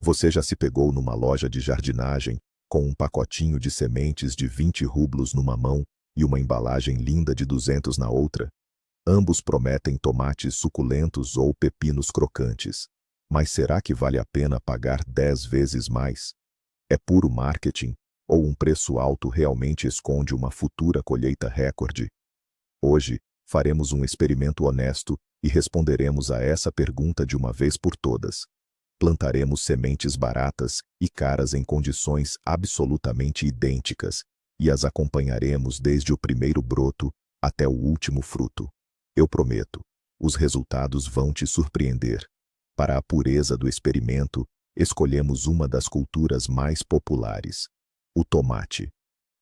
Você já se pegou numa loja de jardinagem com um pacotinho de sementes de 20 rublos numa mão e uma embalagem linda de 200 na outra? Ambos prometem tomates suculentos ou pepinos crocantes. Mas será que vale a pena pagar 10 vezes mais? É puro marketing? Ou um preço alto realmente esconde uma futura colheita recorde? Hoje, faremos um experimento honesto e responderemos a essa pergunta de uma vez por todas. Plantaremos sementes baratas e caras em condições absolutamente idênticas e as acompanharemos desde o primeiro broto até o último fruto. Eu prometo, os resultados vão te surpreender. Para a pureza do experimento, escolhemos uma das culturas mais populares, o tomate.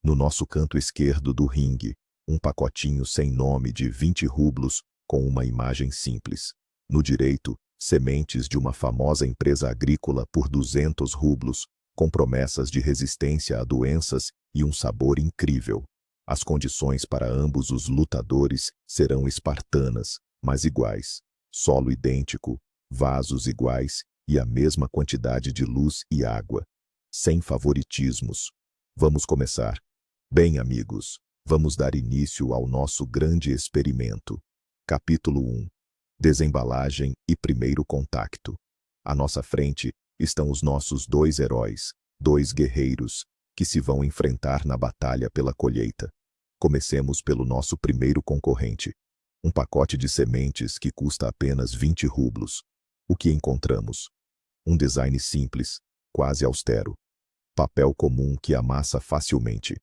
No nosso canto esquerdo do ringue, um pacotinho sem nome de 20 rublos com uma imagem simples. No direito, sementes de uma famosa empresa agrícola por 200 rublos, com promessas de resistência a doenças e um sabor incrível. As condições para ambos os lutadores serão espartanas, mas iguais. Solo idêntico, vasos iguais e a mesma quantidade de luz e água. Sem favoritismos. Vamos começar. Bem, amigos, vamos dar início ao nosso grande experimento. Capítulo 1. Desembalagem e primeiro contato. À nossa frente estão os nossos dois heróis, dois guerreiros, que se vão enfrentar na batalha pela colheita. Comecemos pelo nosso primeiro concorrente. Um pacote de sementes que custa apenas 20 rublos. O que encontramos? Um design simples, quase austero. Papel comum que amassa facilmente.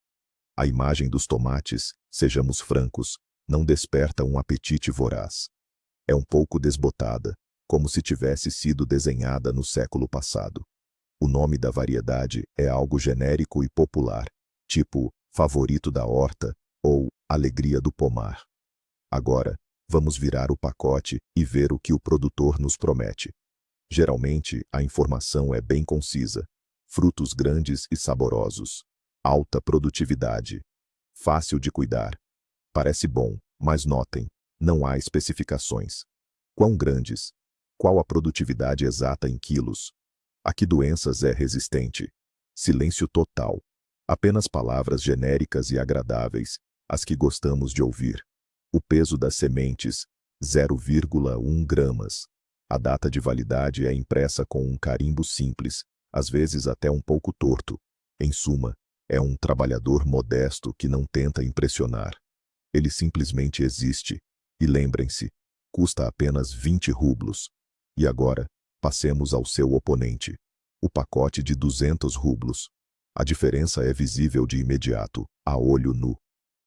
A imagem dos tomates, sejamos francos, não desperta um apetite voraz. É um pouco desbotada, como se tivesse sido desenhada no século passado. O nome da variedade é algo genérico e popular, tipo favorito da horta ou alegria do pomar. Agora, vamos virar o pacote e ver o que o produtor nos promete. Geralmente, a informação é bem concisa. Frutos grandes e saborosos. Alta produtividade. Fácil de cuidar. Parece bom, mas notem, não há especificações. Quão grandes? Qual a produtividade exata em quilos? A que doenças é resistente? Silêncio total. Apenas palavras genéricas e agradáveis, as que gostamos de ouvir. O peso das sementes, 0,1 gramas. A data de validade é impressa com um carimbo simples, às vezes até um pouco torto. Em suma, é um trabalhador modesto que não tenta impressionar. Ele simplesmente existe. E lembrem-se, custa apenas 20 rublos. E agora, passemos ao seu oponente. O pacote de 200 rublos. A diferença é visível de imediato, a olho nu.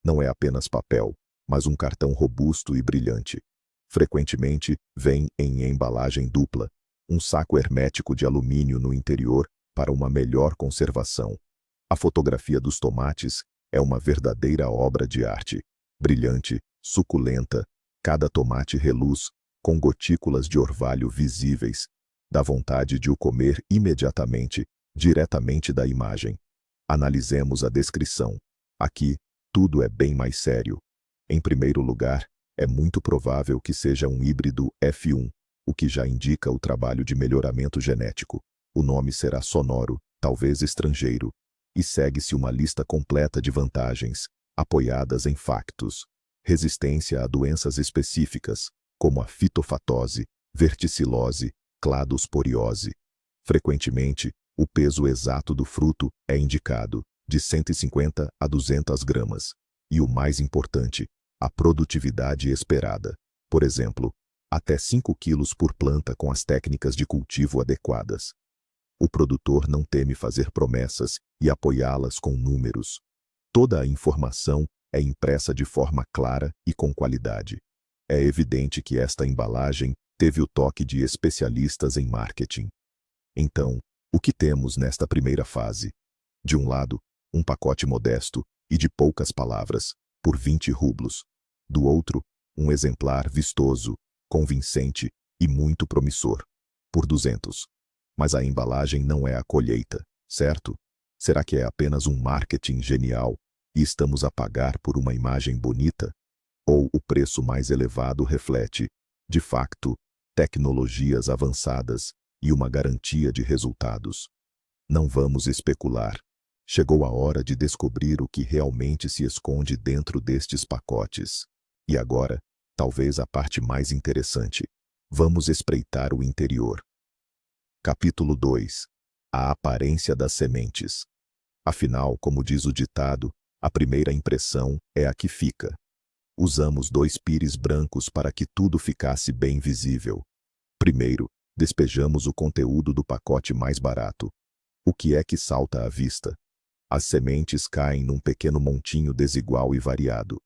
Não é apenas papel, mas um cartão robusto e brilhante. Frequentemente, vem em embalagem dupla, um saco hermético de alumínio no interior para uma melhor conservação. A fotografia dos tomates é uma verdadeira obra de arte. Brilhante, suculenta, cada tomate reluz, com gotículas de orvalho visíveis. Dá vontade de o comer imediatamente, diretamente da imagem. Analisemos a descrição. Aqui, tudo é bem mais sério. Em primeiro lugar, é muito provável que seja um híbrido F1, o que já indica o trabalho de melhoramento genético. O nome será sonoro, talvez estrangeiro, e segue-se uma lista completa de vantagens, apoiadas em factos. Resistência a doenças específicas, como a fitofatose, verticilose, cladosporiose. Frequentemente, o peso exato do fruto é indicado, de 150 a 200 gramas. E o mais importante, a produtividade esperada. Por exemplo, até 5 quilos por planta com as técnicas de cultivo adequadas. O produtor não teme fazer promessas e apoiá-las com números. Toda a informação é impressa de forma clara e com qualidade. É evidente que esta embalagem teve o toque de especialistas em marketing. Então, o que temos nesta primeira fase? De um lado, um pacote modesto e de poucas palavras, por 20 rublos. Do outro, um exemplar vistoso, convincente e muito promissor, por 200. Mas a embalagem não é a colheita, certo? Será que é apenas um marketing genial e estamos a pagar por uma imagem bonita? Ou o preço mais elevado reflete, de facto, tecnologias avançadas, e uma garantia de resultados. Não vamos especular. Chegou a hora de descobrir o que realmente se esconde dentro destes pacotes. E agora, talvez a parte mais interessante. Vamos espreitar o interior. Capítulo 2. A aparência das sementes. Afinal, como diz o ditado, a primeira impressão é a que fica. Usamos 2 pires brancos para que tudo ficasse bem visível. Primeiro, despejamos o conteúdo do pacote mais barato. O que é que salta à vista? As sementes caem num pequeno montinho desigual e variado.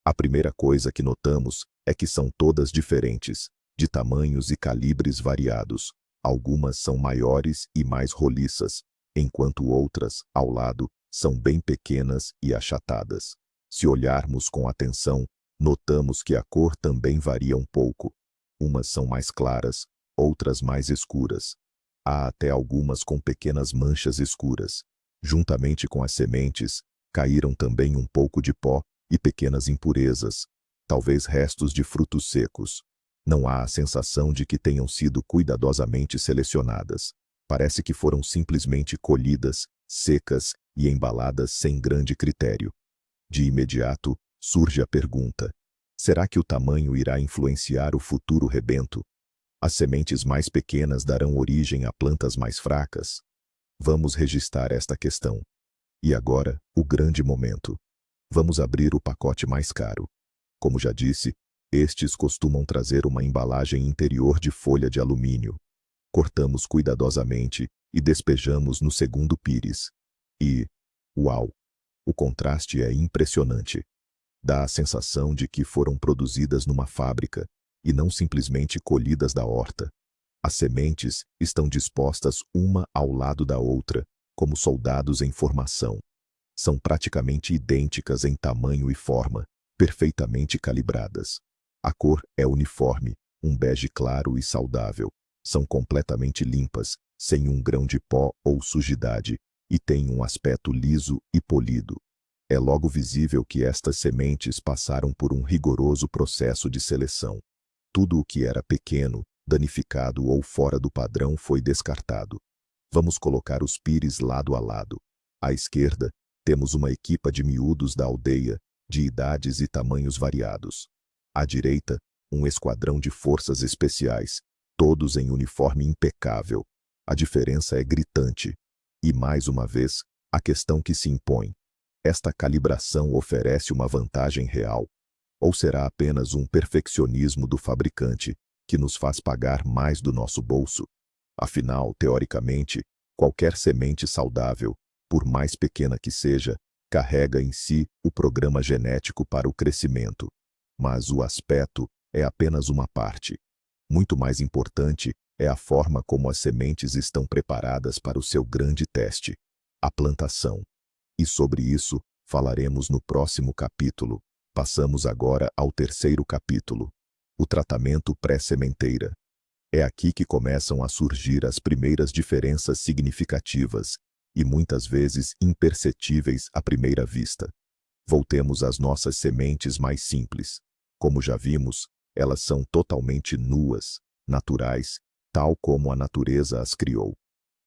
A primeira coisa que notamos é que são todas diferentes, de tamanhos e calibres variados. Algumas são maiores e mais roliças, enquanto outras, ao lado, são bem pequenas e achatadas. Se olharmos com atenção, notamos que a cor também varia um pouco. Umas são mais claras, outras mais escuras. Há até algumas com pequenas manchas escuras. Juntamente com as sementes, caíram também um pouco de pó e pequenas impurezas, talvez restos de frutos secos. Não há a sensação de que tenham sido cuidadosamente selecionadas. Parece que foram simplesmente colhidas, secas e embaladas sem grande critério. De imediato, surge a pergunta: será que o tamanho irá influenciar o futuro rebento? As sementes mais pequenas darão origem a plantas mais fracas? Vamos registrar esta questão. E agora, o grande momento. Vamos abrir o pacote mais caro. Como já disse, estes costumam trazer uma embalagem interior de folha de alumínio. Cortamos cuidadosamente e despejamos no segundo pires. E, uau! O contraste é impressionante. Dá a sensação de que foram produzidas numa fábrica e não simplesmente colhidas da horta. As sementes estão dispostas uma ao lado da outra, como soldados em formação. São praticamente idênticas em tamanho e forma, perfeitamente calibradas. A cor é uniforme, um bege claro e saudável. São completamente limpas, sem um grão de pó ou sujidade, e têm um aspecto liso e polido. É logo visível que estas sementes passaram por um rigoroso processo de seleção. Tudo o que era pequeno, danificado ou fora do padrão foi descartado. Vamos colocar os pires lado a lado. À esquerda, temos uma equipa de miúdos da aldeia, de idades e tamanhos variados. À direita, um esquadrão de forças especiais, todos em uniforme impecável. A diferença é gritante. E mais uma vez, a questão que se impõe: esta calibração oferece uma vantagem real? Ou será apenas um perfeccionismo do fabricante, que nos faz pagar mais do nosso bolso? Afinal, teoricamente, qualquer semente saudável, por mais pequena que seja, carrega em si o programa genético para o crescimento. Mas o aspecto é apenas uma parte. Muito mais importante é a forma como as sementes estão preparadas para o seu grande teste: a plantação. E sobre isso, falaremos no próximo capítulo. Passamos agora ao terceiro capítulo: o tratamento pré-sementeira. É aqui que começam a surgir as primeiras diferenças significativas, e muitas vezes imperceptíveis à primeira vista. Voltemos às nossas sementes mais simples. Como já vimos, elas são totalmente nuas, naturais, tal como a natureza as criou.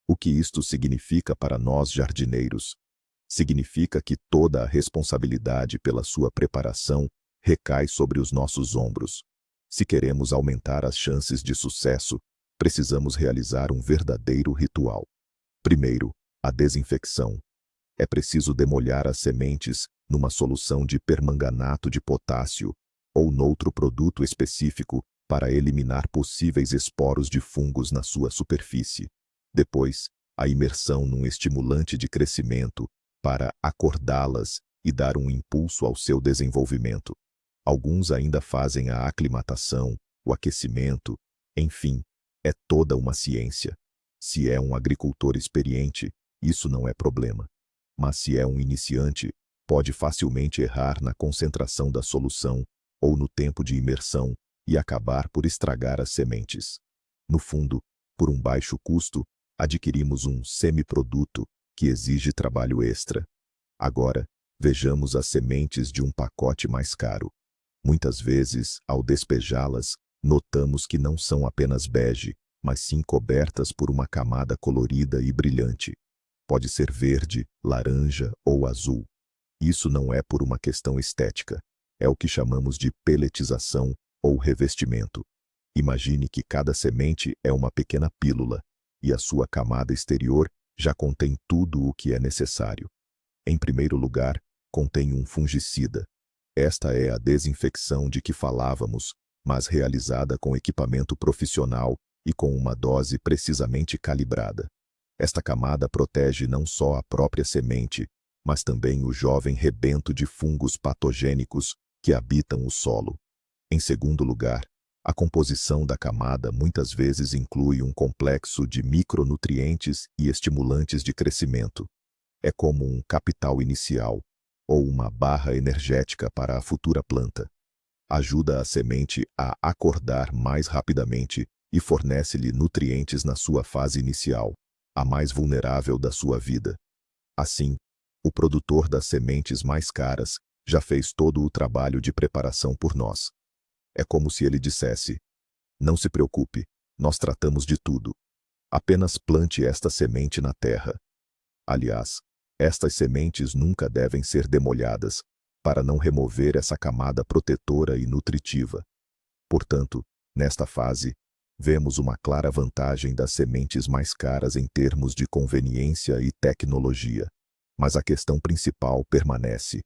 O que isto significa para nós jardineiros? Significa que toda a responsabilidade pela sua preparação recai sobre os nossos ombros. Se queremos aumentar as chances de sucesso, precisamos realizar um verdadeiro ritual. Primeiro, a desinfecção. É preciso demolhar as sementes numa solução de permanganato de potássio ou noutro produto específico para eliminar possíveis esporos de fungos na sua superfície. Depois, a imersão num estimulante de crescimento para acordá-las e dar um impulso ao seu desenvolvimento. Alguns ainda fazem a aclimatação, o aquecimento, enfim, é toda uma ciência. Se é um agricultor experiente, isso não é problema. Mas se é um iniciante, pode facilmente errar na concentração da solução ou no tempo de imersão e acabar por estragar as sementes. No fundo, por um baixo custo, adquirimos um semiproduto que exige trabalho extra. Agora, vejamos as sementes de um pacote mais caro. Muitas vezes, ao despejá-las, notamos que não são apenas bege, mas sim cobertas por uma camada colorida e brilhante. Pode ser verde, laranja ou azul. Isso não é por uma questão estética. É o que chamamos de peletização ou revestimento. Imagine que cada semente é uma pequena pílula, e a sua camada exterior já contém tudo o que é necessário. Em primeiro lugar, contém um fungicida. Esta é a desinfecção de que falávamos, mas realizada com equipamento profissional e com uma dose precisamente calibrada. Esta camada protege não só a própria semente, mas também o jovem rebento de fungos patogênicos que habitam o solo. Em segundo lugar, a composição da camada muitas vezes inclui um complexo de micronutrientes e estimulantes de crescimento. É como um capital inicial, ou uma barra energética para a futura planta. Ajuda a semente a acordar mais rapidamente e fornece-lhe nutrientes na sua fase inicial, a mais vulnerável da sua vida. Assim, o produtor das sementes mais caras já fez todo o trabalho de preparação por nós. É como se ele dissesse: não se preocupe, nós tratamos de tudo. Apenas plante esta semente na terra. Aliás, estas sementes nunca devem ser demolhadas, para não remover essa camada protetora e nutritiva. Portanto, nesta fase, vemos uma clara vantagem das sementes mais caras em termos de conveniência e tecnologia. Mas a questão principal permanece.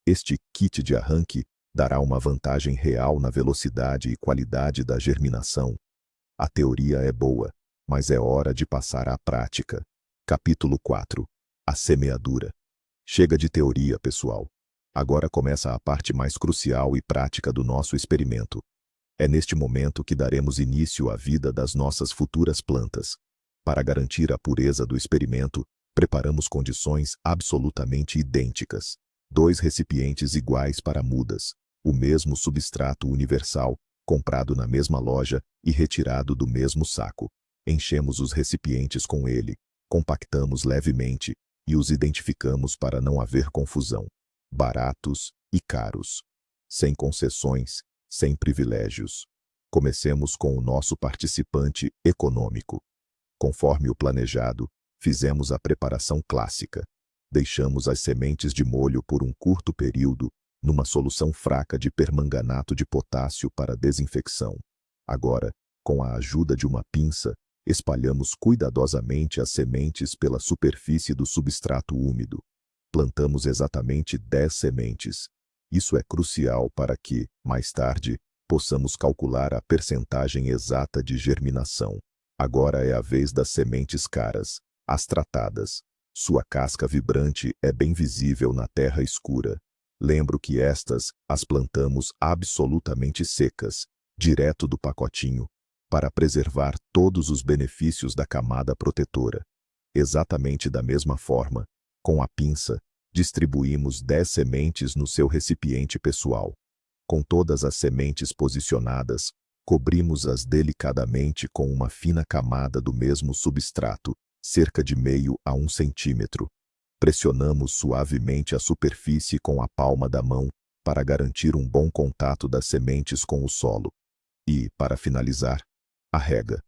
Este kit de arranque dará uma vantagem real na velocidade e qualidade da germinação. A teoria é boa, mas é hora de passar à prática. Capítulo 4. A semeadura. Chega de teoria, pessoal. Agora começa a parte mais crucial e prática do nosso experimento. É neste momento que daremos início à vida das nossas futuras plantas. Para garantir a pureza do experimento, preparamos condições absolutamente idênticas. 2 recipientes iguais para mudas, o mesmo substrato universal, comprado na mesma loja e retirado do mesmo saco. Enchemos os recipientes com ele, compactamos levemente e os identificamos para não haver confusão. Baratos e caros. Sem concessões, sem privilégios. Comecemos com o nosso participante econômico. Conforme o planejado, fizemos a preparação clássica. Deixamos as sementes de molho por um curto período numa solução fraca de permanganato de potássio para desinfecção. Agora, com a ajuda de uma pinça, espalhamos cuidadosamente as sementes pela superfície do substrato úmido. Plantamos exatamente 10 sementes. Isso é crucial para que, mais tarde, possamos calcular a percentagem exata de germinação. Agora é a vez das sementes caras, as tratadas. Sua casca vibrante é bem visível na terra escura. Lembro que estas as plantamos absolutamente secas, direto do pacotinho, para preservar todos os benefícios da camada protetora. Exatamente da mesma forma, com a pinça, distribuímos 10 sementes no seu recipiente pessoal. Com todas as sementes posicionadas, cobrimos-as delicadamente com uma fina camada do mesmo substrato, cerca de meio a 1 centímetro. Pressionamos suavemente a superfície com a palma da mão para garantir um bom contato das sementes com o solo. E, para finalizar, a rega.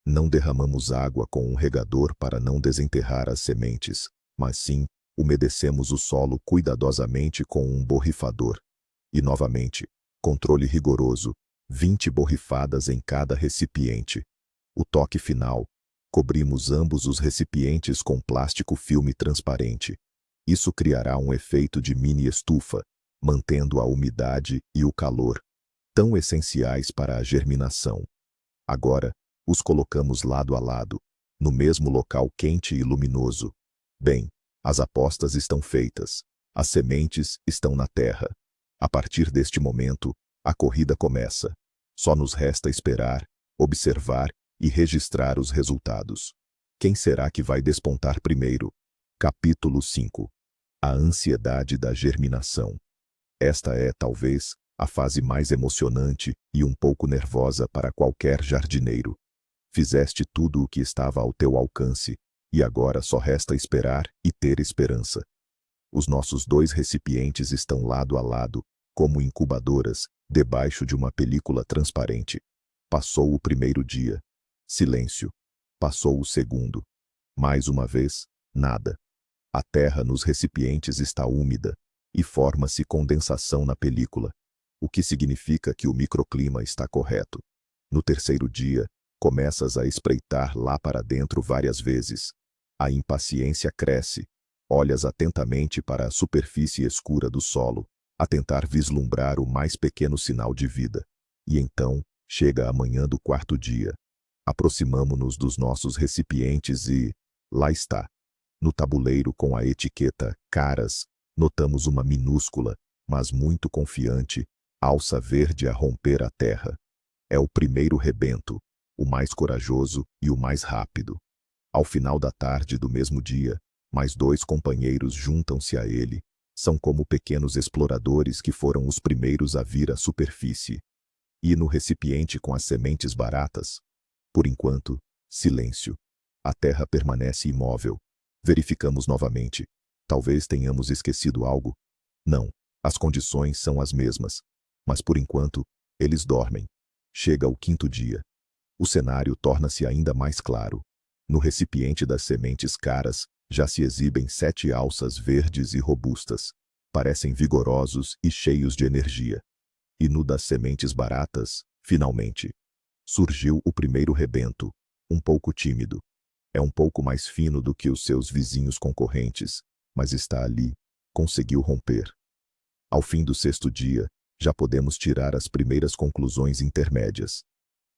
Não derramamos água com um regador para não desenterrar as sementes, mas sim, umedecemos o solo cuidadosamente com um borrifador. E novamente, controle rigoroso, 20 borrifadas em cada recipiente. O toque final. Cobrimos ambos os recipientes com plástico filme transparente. Isso criará um efeito de mini estufa, mantendo a umidade e o calor, tão essenciais para a germinação. Agora, os colocamos lado a lado, no mesmo local quente e luminoso. Bem, as apostas estão feitas. As sementes estão na terra. A partir deste momento, a corrida começa. Só nos resta esperar, observar e registrar os resultados. Quem será que vai despontar primeiro? Capítulo 5. A ansiedade da germinação. Esta é, talvez, a fase mais emocionante e um pouco nervosa para qualquer jardineiro. Fizeste tudo o que estava ao teu alcance, e agora só resta esperar e ter esperança. Os nossos 2 recipientes estão lado a lado, como incubadoras, debaixo de uma película transparente. Passou o primeiro dia. Silêncio. Passou o segundo. Mais uma vez, nada. A terra nos recipientes está úmida e forma-se condensação na película, o que significa que o microclima está correto. No terceiro dia, começas a espreitar lá para dentro várias vezes. A impaciência cresce. Olhas atentamente para a superfície escura do solo, a tentar vislumbrar o mais pequeno sinal de vida. E então, chega a manhã do quarto dia. Aproximamo-nos dos nossos recipientes e, lá está. No tabuleiro com a etiqueta Caras, notamos uma minúscula, mas muito confiante, alça verde a romper a terra. É o primeiro rebento, o mais corajoso e o mais rápido. Ao final da tarde do mesmo dia, mais 2 companheiros juntam-se a ele. São como pequenos exploradores que foram os primeiros a vir à superfície. E no recipiente com as sementes baratas? Por enquanto, silêncio. A terra permanece imóvel. Verificamos novamente. Talvez tenhamos esquecido algo. Não, as condições são as mesmas. Mas por enquanto, eles dormem. Chega o quinto dia. O cenário torna-se ainda mais claro. No recipiente das sementes caras, já se exibem 7 alças verdes e robustas. Parecem vigorosos e cheios de energia. E no das sementes baratas, finalmente, surgiu o primeiro rebento, um pouco tímido. É um pouco mais fino do que os seus vizinhos concorrentes, mas está ali, conseguiu romper. Ao fim do sexto dia, já podemos tirar as primeiras conclusões intermédias.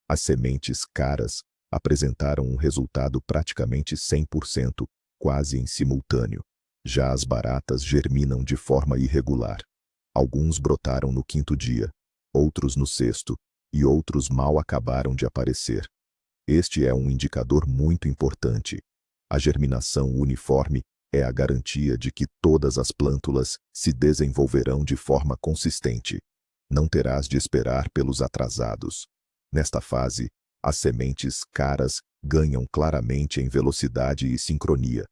As sementes caras apresentaram um resultado praticamente 100%, quase em simultâneo. Já as baratas germinam de forma irregular. Alguns brotaram no quinto dia, outros no sexto, e outros mal acabaram de aparecer. Este é um indicador muito importante. A germinação uniforme é a garantia de que todas as plântulas se desenvolverão de forma consistente. Não terás de esperar pelos atrasados. Nesta fase, as sementes caras ganham claramente em velocidade e sincronia.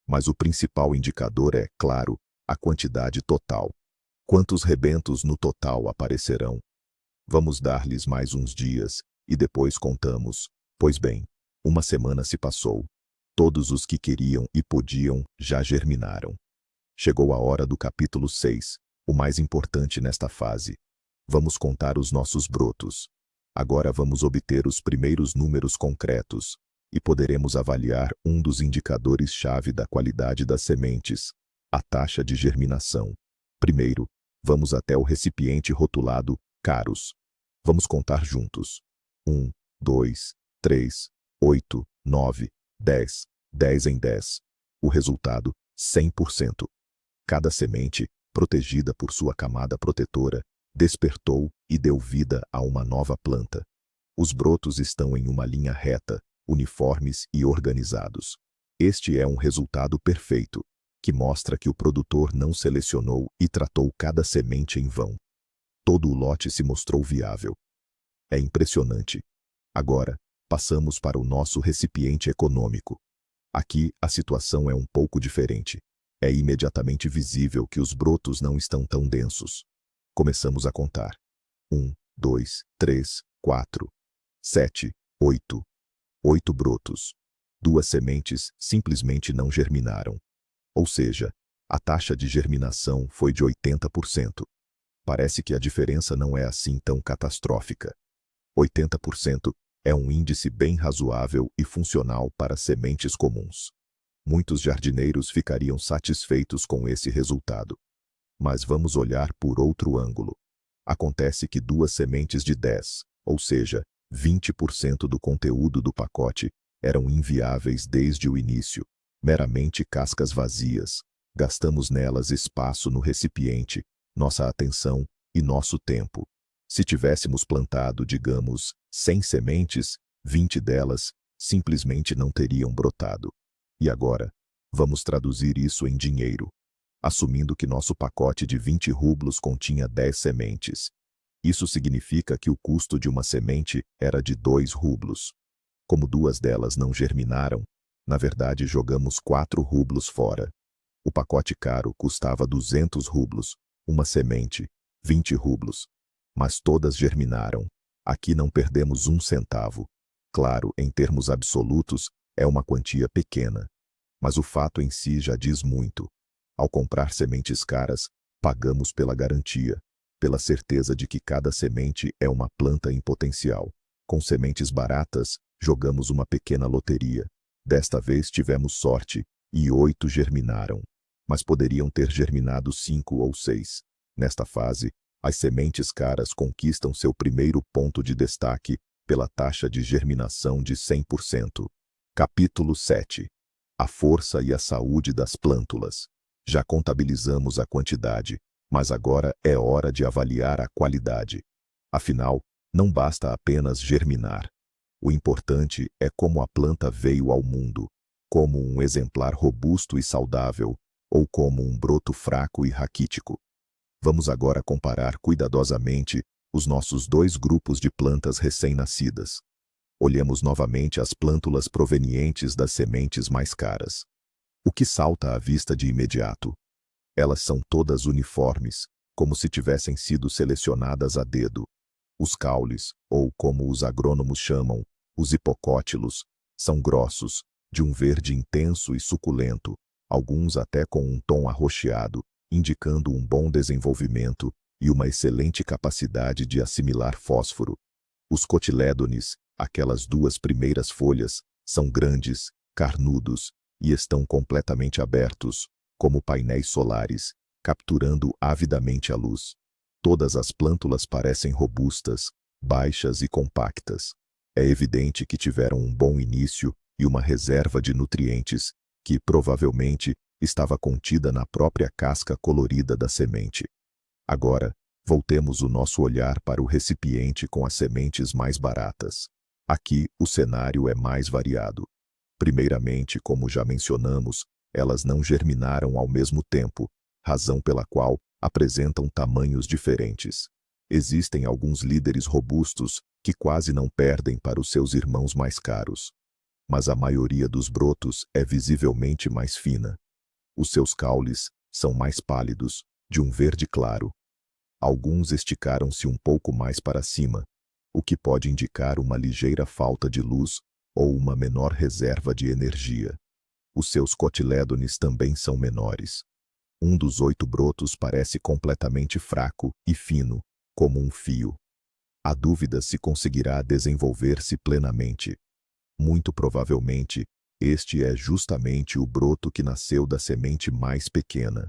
Mas o principal indicador é, claro, a quantidade total. Quantos rebentos no total aparecerão? Vamos dar-lhes mais uns dias, e depois contamos. Pois bem, uma semana se passou. Todos os que queriam e podiam já germinaram. Chegou a hora do capítulo 6, o mais importante nesta fase. Vamos contar os nossos brotos. Agora vamos obter os primeiros números concretos, e poderemos avaliar um dos indicadores-chave da qualidade das sementes, a taxa de germinação. Primeiro, vamos até o recipiente rotulado Caros. Vamos contar juntos. 1, 2, 3, 8, 9, 10, 10 em 10. O resultado, 100%. Cada semente, protegida por sua camada protetora, despertou e deu vida a uma nova planta. Os brotos estão em uma linha reta, uniformes e organizados. Este é um resultado perfeito, que mostra que o produtor não selecionou e tratou cada semente em vão. Todo o lote se mostrou viável. É impressionante. Agora, passamos para o nosso recipiente econômico. Aqui, a situação é um pouco diferente. É imediatamente visível que os brotos não estão tão densos. Começamos a contar. 1, 2, 3, 4, 7, 8. 8 brotos. 2 sementes simplesmente não germinaram. Ou seja, a taxa de germinação foi de 80%. Parece que a diferença não é assim tão catastrófica. 80% é um índice bem razoável e funcional para sementes comuns. Muitos jardineiros ficariam satisfeitos com esse resultado. Mas vamos olhar por outro ângulo. Acontece que 2 sementes de 10, ou seja, 20% do conteúdo do pacote, eram inviáveis desde o início, meramente cascas vazias. Gastamos nelas espaço no recipiente, nossa atenção e nosso tempo. Se tivéssemos plantado, digamos, 100 sementes, 20 delas simplesmente não teriam brotado. E agora, vamos traduzir isso em dinheiro. Assumindo que nosso pacote de 20 rublos continha 10 sementes. Isso significa que o custo de uma semente era de 2 rublos. Como 2 delas não germinaram, na verdade jogamos 4 rublos fora. O pacote caro custava 200 rublos, uma semente, 20 rublos. Mas todas germinaram. Aqui não perdemos um centavo. Claro, em termos absolutos, é uma quantia pequena. Mas o fato em si já diz muito. Ao comprar sementes caras, pagamos pela garantia, pela certeza de que cada semente é uma planta em potencial. Com sementes baratas, jogamos uma pequena loteria. Desta vez tivemos sorte, e 8 germinaram. Mas poderiam ter germinado 5 ou 6. Nesta fase, as sementes caras conquistam seu primeiro ponto de destaque pela taxa de germinação de 100%. Capítulo 7. A força e a saúde das plântulas. Já contabilizamos a quantidade, mas agora é hora de avaliar a qualidade. Afinal, não basta apenas germinar. O importante é como a planta veio ao mundo, como um exemplar robusto e saudável, ou como um broto fraco e raquítico. Vamos agora comparar cuidadosamente os nossos 2 grupos de plantas recém-nascidas. Olhemos novamente as plântulas provenientes das sementes mais caras. O que salta à vista de imediato? Elas são todas uniformes, como se tivessem sido selecionadas a dedo. Os caules, ou como os agrônomos chamam, os hipocótilos, são grossos, de um verde intenso e suculento, alguns até com um tom arroxeado, indicando um bom desenvolvimento e uma excelente capacidade de assimilar fósforo. Os cotilédones, aquelas 2 primeiras folhas, são grandes, carnudos, e estão completamente abertos, como painéis solares, capturando avidamente a luz. Todas as plântulas parecem robustas, baixas e compactas. É evidente que tiveram um bom início e uma reserva de nutrientes, que provavelmente estava contida na própria casca colorida da semente. Agora, voltemos o nosso olhar para o recipiente com as sementes mais baratas. Aqui, o cenário é mais variado. Primeiramente, como já mencionamos, elas não germinaram ao mesmo tempo, razão pela qual apresentam tamanhos diferentes. Existem alguns líderes robustos que quase não perdem para os seus irmãos mais caros. Mas a maioria dos brotos é visivelmente mais fina. Os seus caules são mais pálidos, de um verde claro. Alguns esticaram-se um pouco mais para cima, o que pode indicar uma ligeira falta de luz ou uma menor reserva de energia. Os seus cotilédones também são menores. Um dos 8 brotos parece completamente fraco e fino, como um fio. Há dúvida se conseguirá desenvolver-se plenamente. Muito provavelmente, este é justamente o broto que nasceu da semente mais pequena.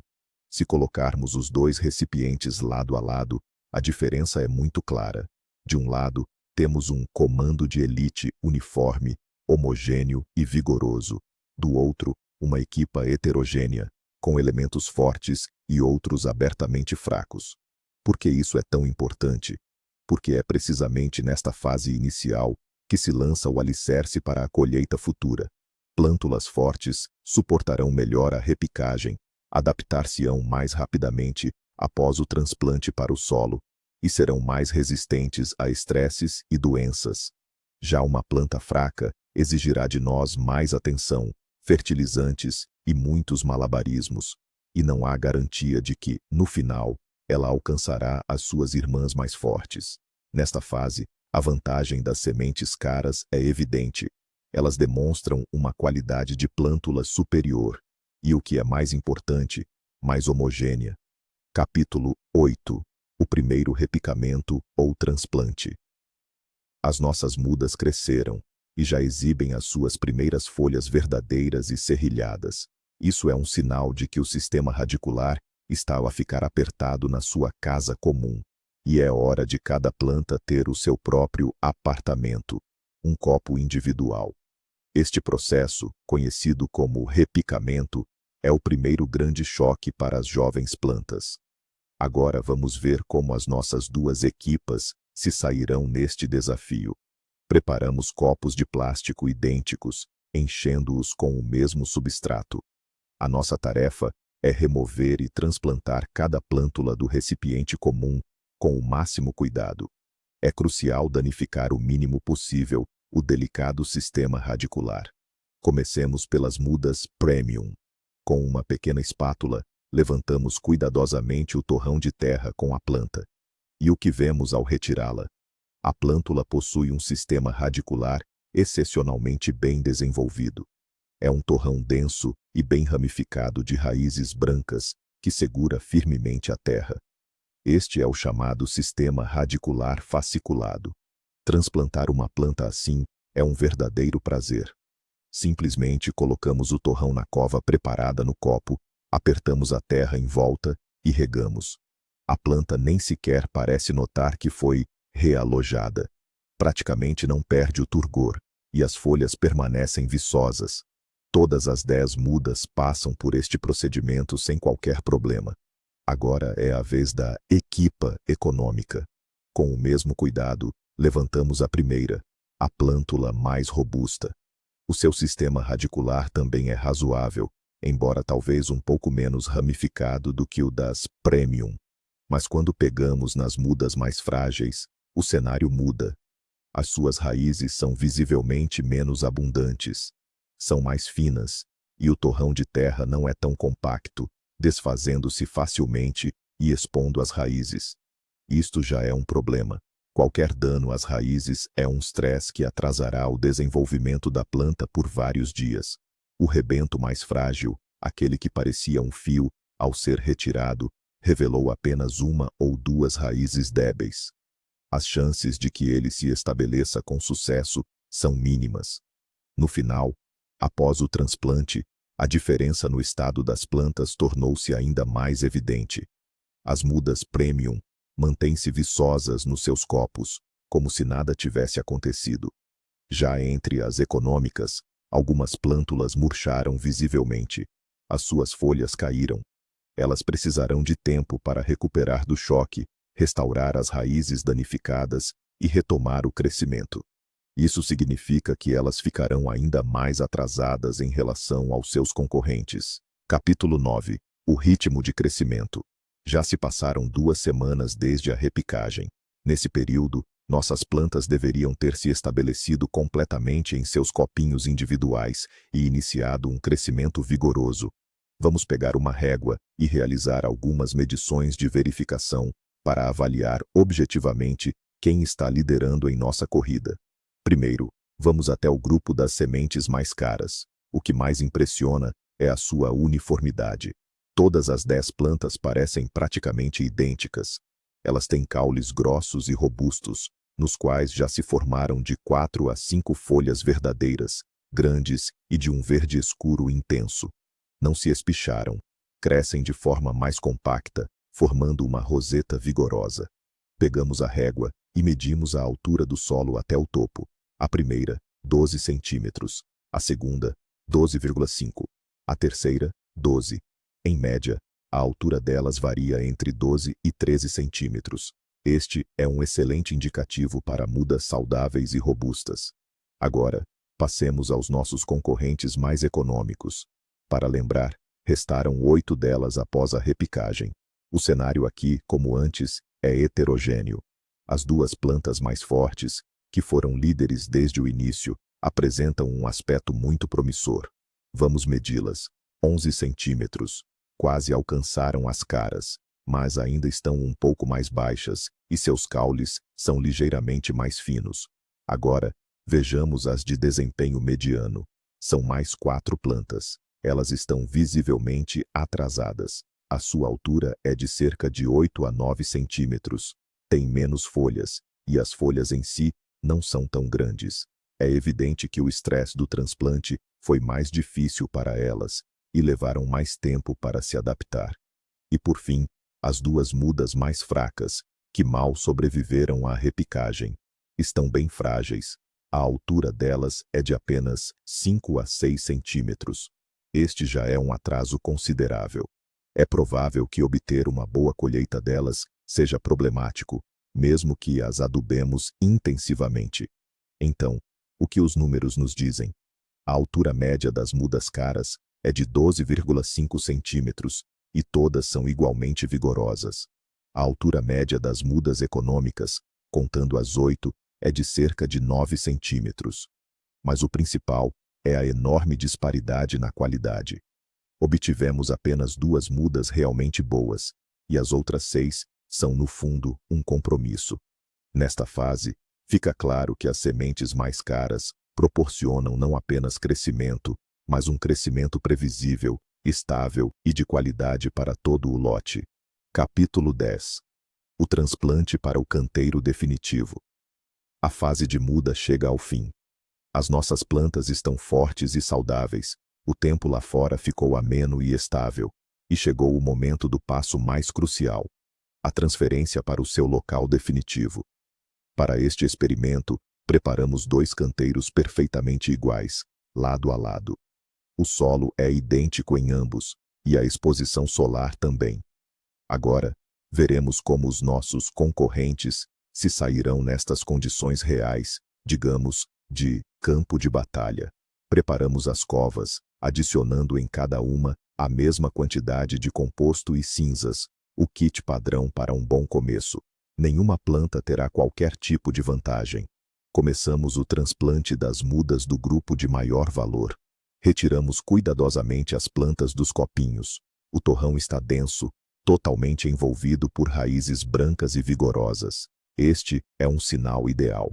Se colocarmos os 2 recipientes lado a lado, a diferença é muito clara. De um lado, temos um comando de elite uniforme, homogêneo e vigoroso. Do outro, uma equipa heterogênea, com elementos fortes e outros abertamente fracos. Por que isso é tão importante? Porque é precisamente nesta fase inicial que se lança o alicerce para a colheita futura. Plântulas fortes suportarão melhor a repicagem, adaptar-se-ão mais rapidamente após o transplante para o solo e serão mais resistentes a estresses e doenças. Já uma planta fraca exigirá de nós mais atenção, fertilizantes e muitos malabarismos, e não há garantia de que, no final, ela alcançará as suas irmãs mais fortes. Nesta fase, a vantagem das sementes caras é evidente. Elas demonstram uma qualidade de plântula superior e, o que é mais importante, mais homogênea. Capítulo 8. O primeiro repicamento ou transplante. As nossas mudas cresceram e já exibem as suas primeiras folhas verdadeiras e serrilhadas. Isso é um sinal de que o sistema radicular está a ficar apertado na sua casa comum, e é hora de cada planta ter o seu próprio apartamento, um copo individual. Este processo, conhecido como repicamento, é o primeiro grande choque para as jovens plantas. Agora vamos ver como as nossas 2 equipas se sairão neste desafio. Preparamos copos de plástico idênticos, enchendo-os com o mesmo substrato. A nossa tarefa é remover e transplantar cada plântula do recipiente comum com o máximo cuidado. É crucial danificar o mínimo possível o delicado sistema radicular. Comecemos pelas mudas premium. Com uma pequena espátula, levantamos cuidadosamente o torrão de terra com a planta. E o que vemos ao retirá-la? A plântula possui um sistema radicular excepcionalmente bem desenvolvido. É um torrão denso e bem ramificado de raízes brancas que segura firmemente a terra. Este é o chamado sistema radicular fasciculado. Transplantar uma planta assim é um verdadeiro prazer. Simplesmente colocamos o torrão na cova preparada no copo, apertamos a terra em volta e regamos. A planta nem sequer parece notar que foi realojada. Praticamente não perde o turgor, e as folhas permanecem viçosas. Todas as 10 mudas passam por este procedimento sem qualquer problema. Agora é a vez da equipa econômica. Com o mesmo cuidado, levantamos a primeira, a plântula mais robusta. O seu sistema radicular também é razoável, embora talvez um pouco menos ramificado do que o das premium. Mas quando pegamos nas mudas mais frágeis, o cenário muda. As suas raízes são visivelmente menos abundantes. São mais finas, e o torrão de terra não é tão compacto, desfazendo-se facilmente e expondo as raízes. Isto já é um problema. Qualquer dano às raízes é um stress que atrasará o desenvolvimento da planta por vários dias. O rebento mais frágil, aquele que parecia um fio, ao ser retirado, revelou apenas 1 ou 2 raízes débeis. As chances de que ele se estabeleça com sucesso são mínimas. No final, após o transplante, a diferença no estado das plantas tornou-se ainda mais evidente. As mudas premium mantêm-se viçosas nos seus copos, como se nada tivesse acontecido. Já entre as econômicas, algumas plântulas murcharam visivelmente. As suas folhas caíram. Elas precisarão de tempo para recuperar do choque, restaurar as raízes danificadas e retomar o crescimento. Isso significa que elas ficarão ainda mais atrasadas em relação aos seus concorrentes. Capítulo 9. O ritmo de crescimento. Já se passaram 2 semanas desde a repicagem. Nesse período, nossas plantas deveriam ter se estabelecido completamente em seus copinhos individuais e iniciado um crescimento vigoroso. Vamos pegar uma régua e realizar algumas medições de verificação para avaliar objetivamente quem está liderando em nossa corrida. Primeiro, vamos até o grupo das sementes mais caras. O que mais impressiona é a sua uniformidade. Todas as 10 plantas parecem praticamente idênticas. Elas têm caules grossos e robustos, nos quais já se formaram de 4 a 5 folhas verdadeiras, grandes e de um verde escuro intenso. Não se espicharam, crescem de forma mais compacta, formando uma roseta vigorosa. Pegamos a régua e medimos a altura do solo até o topo. A primeira, 12 centímetros. A segunda, 12,5. A terceira, 12. Em média, a altura delas varia entre 12 e 13 centímetros. Este é um excelente indicativo para mudas saudáveis e robustas. Agora, passemos aos nossos concorrentes mais econômicos. Para lembrar, restaram 8 delas após a repicagem. O cenário aqui, como antes, é heterogêneo. As 2 plantas mais fortes, que foram líderes desde o início, apresentam um aspecto muito promissor. Vamos medi-las. 11 centímetros. Quase alcançaram as caras, mas ainda estão um pouco mais baixas e seus caules são ligeiramente mais finos. Agora, vejamos as de desempenho mediano. São mais 4 plantas. Elas estão visivelmente atrasadas. A sua altura é de cerca de 8 a 9 centímetros. Tem menos folhas, e as folhas em si não são tão grandes. É evidente que o estresse do transplante foi mais difícil para elas, e levaram mais tempo para se adaptar. E por fim, as 2 mudas mais fracas, que mal sobreviveram à repicagem, estão bem frágeis. A altura delas é de apenas 5 a 6 centímetros. Este já é um atraso considerável. É provável que obter uma boa colheita delas seja problemático, mesmo que as adubemos intensivamente. Então, o que os números nos dizem? A altura média das mudas caras é de 12,5 centímetros, e todas são igualmente vigorosas. A altura média das mudas econômicas, contando as 8, é de cerca de 9 centímetros. Mas o principal é a enorme disparidade na qualidade. Obtivemos apenas 2 mudas realmente boas, e as outras 6 são, no fundo, um compromisso. Nesta fase, fica claro que as sementes mais caras proporcionam não apenas crescimento, mas um crescimento previsível, estável e de qualidade para todo o lote. Capítulo 10. O transplante para o canteiro definitivo. A fase de muda chega ao fim. As nossas plantas estão fortes e saudáveis, o tempo lá fora ficou ameno e estável, e chegou o momento do passo mais crucial: a transferência para o seu local definitivo. Para este experimento, preparamos 2 canteiros perfeitamente iguais, lado a lado. O solo é idêntico em ambos, e a exposição solar também. Agora, veremos como os nossos concorrentes se sairão nestas condições reais, digamos, de campo de batalha. Preparamos as covas, adicionando em cada uma a mesma quantidade de composto e cinzas, o kit padrão para um bom começo. Nenhuma planta terá qualquer tipo de vantagem. Começamos o transplante das mudas do grupo de maior valor. Retiramos cuidadosamente as plantas dos copinhos. O torrão está denso, totalmente envolvido por raízes brancas e vigorosas. Este é um sinal ideal.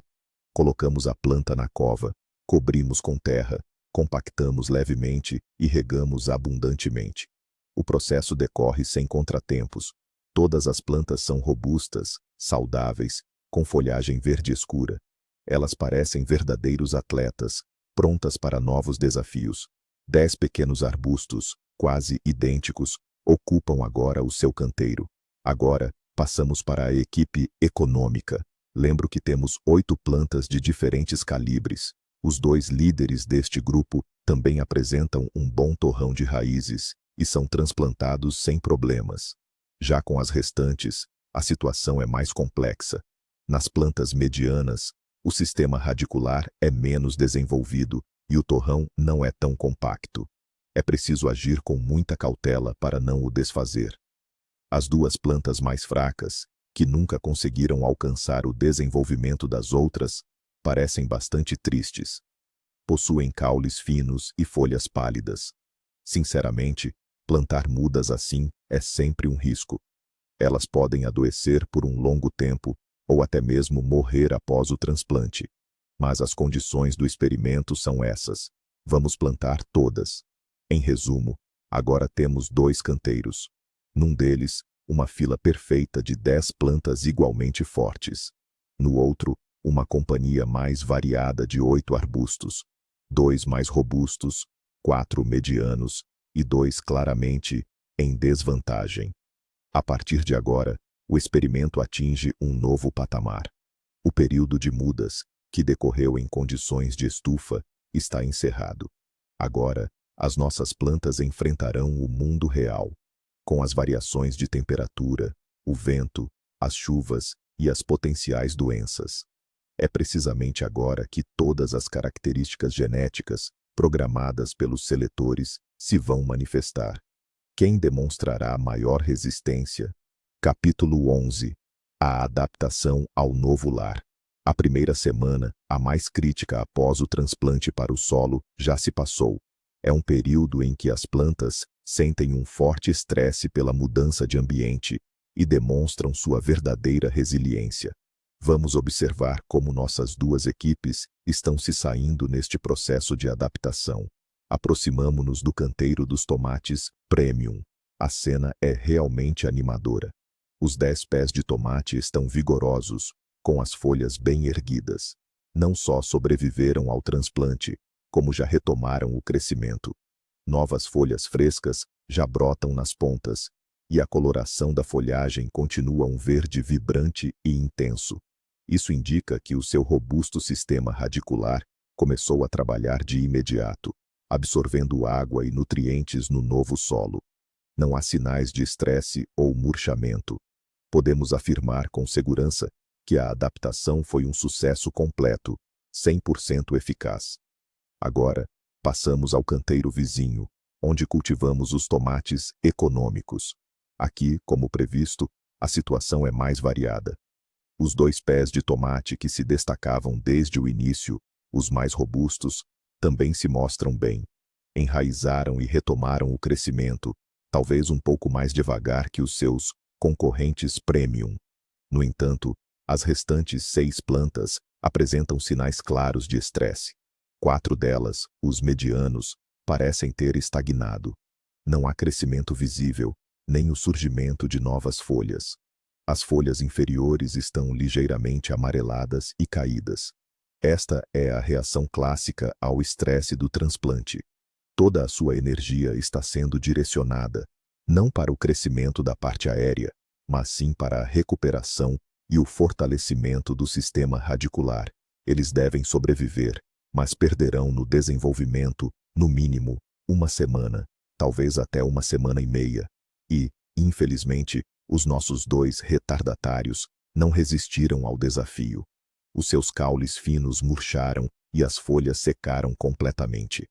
Colocamos a planta na cova, cobrimos com terra, compactamos levemente e regamos abundantemente. O processo decorre sem contratempos. Todas as plantas são robustas, saudáveis, com folhagem verde escura. Elas parecem verdadeiros atletas, prontas para novos desafios. 10 pequenos arbustos, quase idênticos, ocupam agora o seu canteiro. Agora, passamos para a equipe econômica. Lembro que temos 8 plantas de diferentes calibres. Os 2 líderes deste grupo também apresentam um bom torrão de raízes e são transplantados sem problemas. Já com as restantes, a situação é mais complexa. Nas plantas medianas, o sistema radicular é menos desenvolvido e o torrão não é tão compacto. É preciso agir com muita cautela para não o desfazer. As 2 plantas mais fracas, que nunca conseguiram alcançar o desenvolvimento das outras, parecem bastante tristes. Possuem caules finos e folhas pálidas. Sinceramente, plantar mudas assim é sempre um risco. Elas podem adoecer por um longo tempo ou até mesmo morrer após o transplante. Mas as condições do experimento são essas. Vamos plantar todas. Em resumo, agora temos 2 canteiros. Num deles, uma fila perfeita de 10 plantas igualmente fortes. No outro, uma companhia mais variada de 8 arbustos. 2 mais robustos, 4 medianos e 2 claramente em desvantagem. A partir de agora, o experimento atinge um novo patamar. O período de mudas, que decorreu em condições de estufa, está encerrado. Agora, as nossas plantas enfrentarão o mundo real, com as variações de temperatura, o vento, as chuvas e as potenciais doenças. É precisamente agora que todas as características genéticas, programadas pelos seletores, se vão manifestar. Quem demonstrará maior resistência? Capítulo 11. A adaptação ao novo lar. A primeira semana, a mais crítica após o transplante para o solo, já se passou. É um período em que as plantas sentem um forte estresse pela mudança de ambiente e demonstram sua verdadeira resiliência. Vamos observar como nossas 2 equipes estão se saindo neste processo de adaptação. Aproximamo-nos do canteiro dos tomates Premium. A cena é realmente animadora. Os 10 pés de tomate estão vigorosos, com as folhas bem erguidas. Não só sobreviveram ao transplante, como já retomaram o crescimento. Novas folhas frescas já brotam nas pontas, e a coloração da folhagem continua um verde vibrante e intenso. Isso indica que o seu robusto sistema radicular começou a trabalhar de imediato, absorvendo água e nutrientes no novo solo. Não há sinais de estresse ou murchamento. Podemos afirmar com segurança que a adaptação foi um sucesso completo, 100% eficaz. Agora, passamos ao canteiro vizinho, onde cultivamos os tomates econômicos. Aqui, como previsto, a situação é mais variada. Os 2 pés de tomate que se destacavam desde o início, os mais robustos, também se mostram bem. Enraizaram e retomaram o crescimento, talvez um pouco mais devagar que os seus concorrentes Premium. No entanto, as restantes 6 plantas apresentam sinais claros de estresse. 4 delas, os medianos, parecem ter estagnado. Não há crescimento visível, nem o surgimento de novas folhas. As folhas inferiores estão ligeiramente amareladas e caídas. Esta é a reação clássica ao estresse do transplante. Toda a sua energia está sendo direcionada, não para o crescimento da parte aérea, mas sim para a recuperação e o fortalecimento do sistema radicular. Eles devem sobreviver, mas perderão no desenvolvimento, no mínimo, 1 semana, talvez até 1 semana e meia. E, infelizmente, os nossos 2 retardatários não resistiram ao desafio. Os seus caules finos murcharam e as folhas secaram completamente.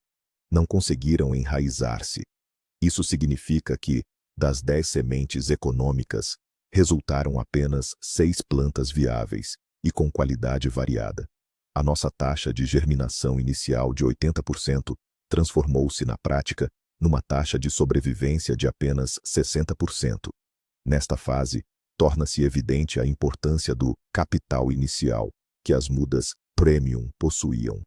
Não conseguiram enraizar-se. Isso significa que, das 10 sementes econômicas, resultaram apenas 6 plantas viáveis e com qualidade variada. A nossa taxa de germinação inicial de 80% transformou-se na prática numa taxa de sobrevivência de apenas 60%. Nesta fase, torna-se evidente a importância do capital inicial que as mudas premium possuíam.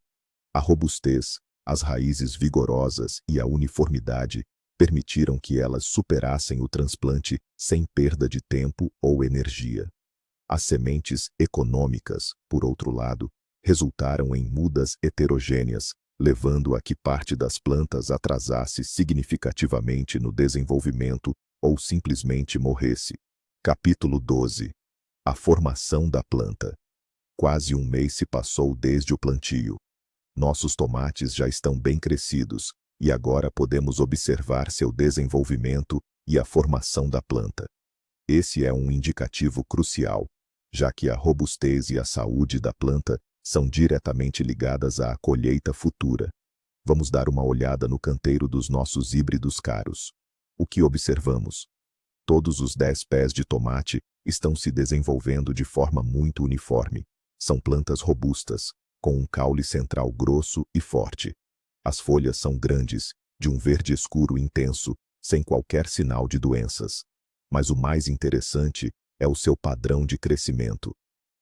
A robustez, as raízes vigorosas e a uniformidade permitiram que elas superassem o transplante sem perda de tempo ou energia. As sementes econômicas, por outro lado, resultaram em mudas heterogêneas, levando a que parte das plantas atrasasse significativamente no desenvolvimento ou simplesmente morresse. Capítulo 12. A formação da planta. Quase 1 mês se passou desde o plantio. Nossos tomates já estão bem crescidos, e agora podemos observar seu desenvolvimento e a formação da planta. Esse é um indicativo crucial, já que a robustez e a saúde da planta são diretamente ligadas à colheita futura. Vamos dar uma olhada no canteiro dos nossos híbridos caros. O que observamos? Todos os 10 pés de tomate estão se desenvolvendo de forma muito uniforme. São plantas robustas, com um caule central grosso e forte. As folhas são grandes, de um verde escuro intenso, sem qualquer sinal de doenças. Mas o mais interessante é o seu padrão de crescimento.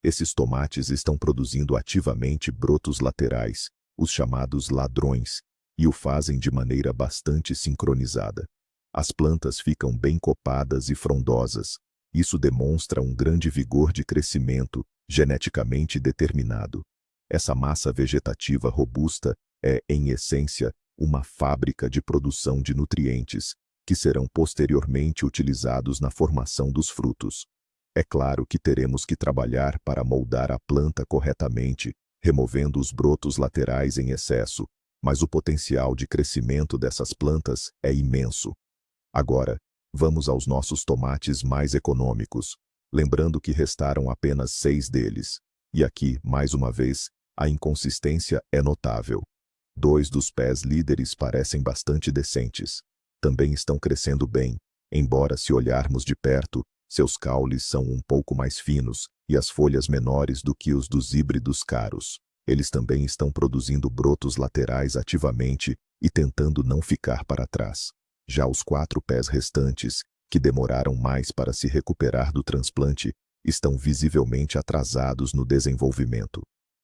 Esses tomates estão produzindo ativamente brotos laterais, os chamados ladrões, e o fazem de maneira bastante sincronizada. As plantas ficam bem copadas e frondosas. Isso demonstra um grande vigor de crescimento, geneticamente determinado. Essa massa vegetativa robusta é, em essência, uma fábrica de produção de nutrientes, que serão posteriormente utilizados na formação dos frutos. É claro que teremos que trabalhar para moldar a planta corretamente, removendo os brotos laterais em excesso, mas o potencial de crescimento dessas plantas é imenso. Agora, vamos aos nossos tomates mais econômicos, lembrando que restaram apenas 6 deles. E aqui, mais uma vez, a inconsistência é notável. 2 dos pés líderes parecem bastante decentes. Também estão crescendo bem, embora se olharmos de perto, seus caules são um pouco mais finos e as folhas menores do que os dos híbridos caros. Eles também estão produzindo brotos laterais ativamente e tentando não ficar para trás. Já os 4 pés restantes, que demoraram mais para se recuperar do transplante, estão visivelmente atrasados no desenvolvimento.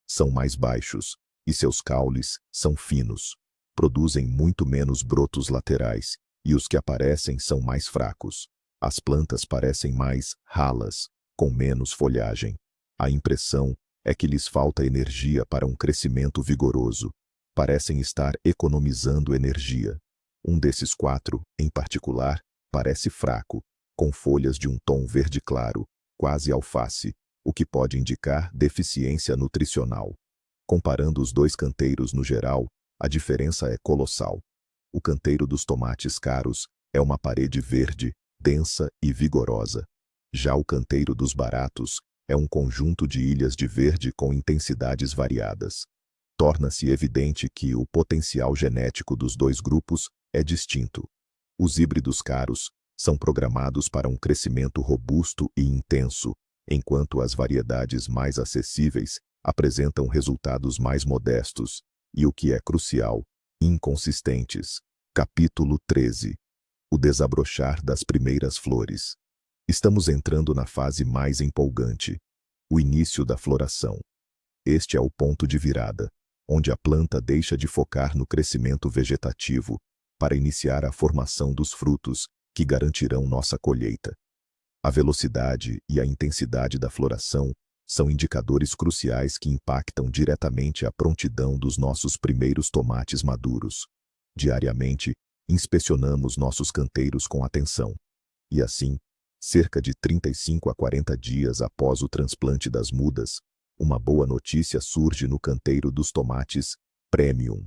São mais baixos, e seus caules são finos. Produzem muito menos brotos laterais, e os que aparecem são mais fracos. As plantas parecem mais ralas, com menos folhagem. A impressão é que lhes falta energia para um crescimento vigoroso. Parecem estar economizando energia. Um desses 4, em particular, parece fraco, com folhas de um tom verde claro, quase alface, o que pode indicar deficiência nutricional. Comparando os 2 canteiros no geral, a diferença é colossal. O canteiro dos tomates caros é uma parede verde, densa e vigorosa. Já o canteiro dos baratos é um conjunto de ilhas de verde com intensidades variadas. Torna-se evidente que o potencial genético dos 2 grupos é distinto. Os híbridos caros são programados para um crescimento robusto e intenso, enquanto as variedades mais acessíveis apresentam resultados mais modestos e, o que é crucial, inconsistentes. Capítulo 13. O desabrochar das primeiras flores. Estamos entrando na fase mais empolgante, o início da floração. Este é o ponto de virada, onde a planta deixa de focar no crescimento vegetativo para iniciar a formação dos frutos que garantirão nossa colheita. A velocidade e a intensidade da floração são indicadores cruciais que impactam diretamente a prontidão dos nossos primeiros tomates maduros. Diariamente, inspecionamos nossos canteiros com atenção. E assim, cerca de 35 a 40 dias após o transplante das mudas, uma boa notícia surge no canteiro dos tomates Premium.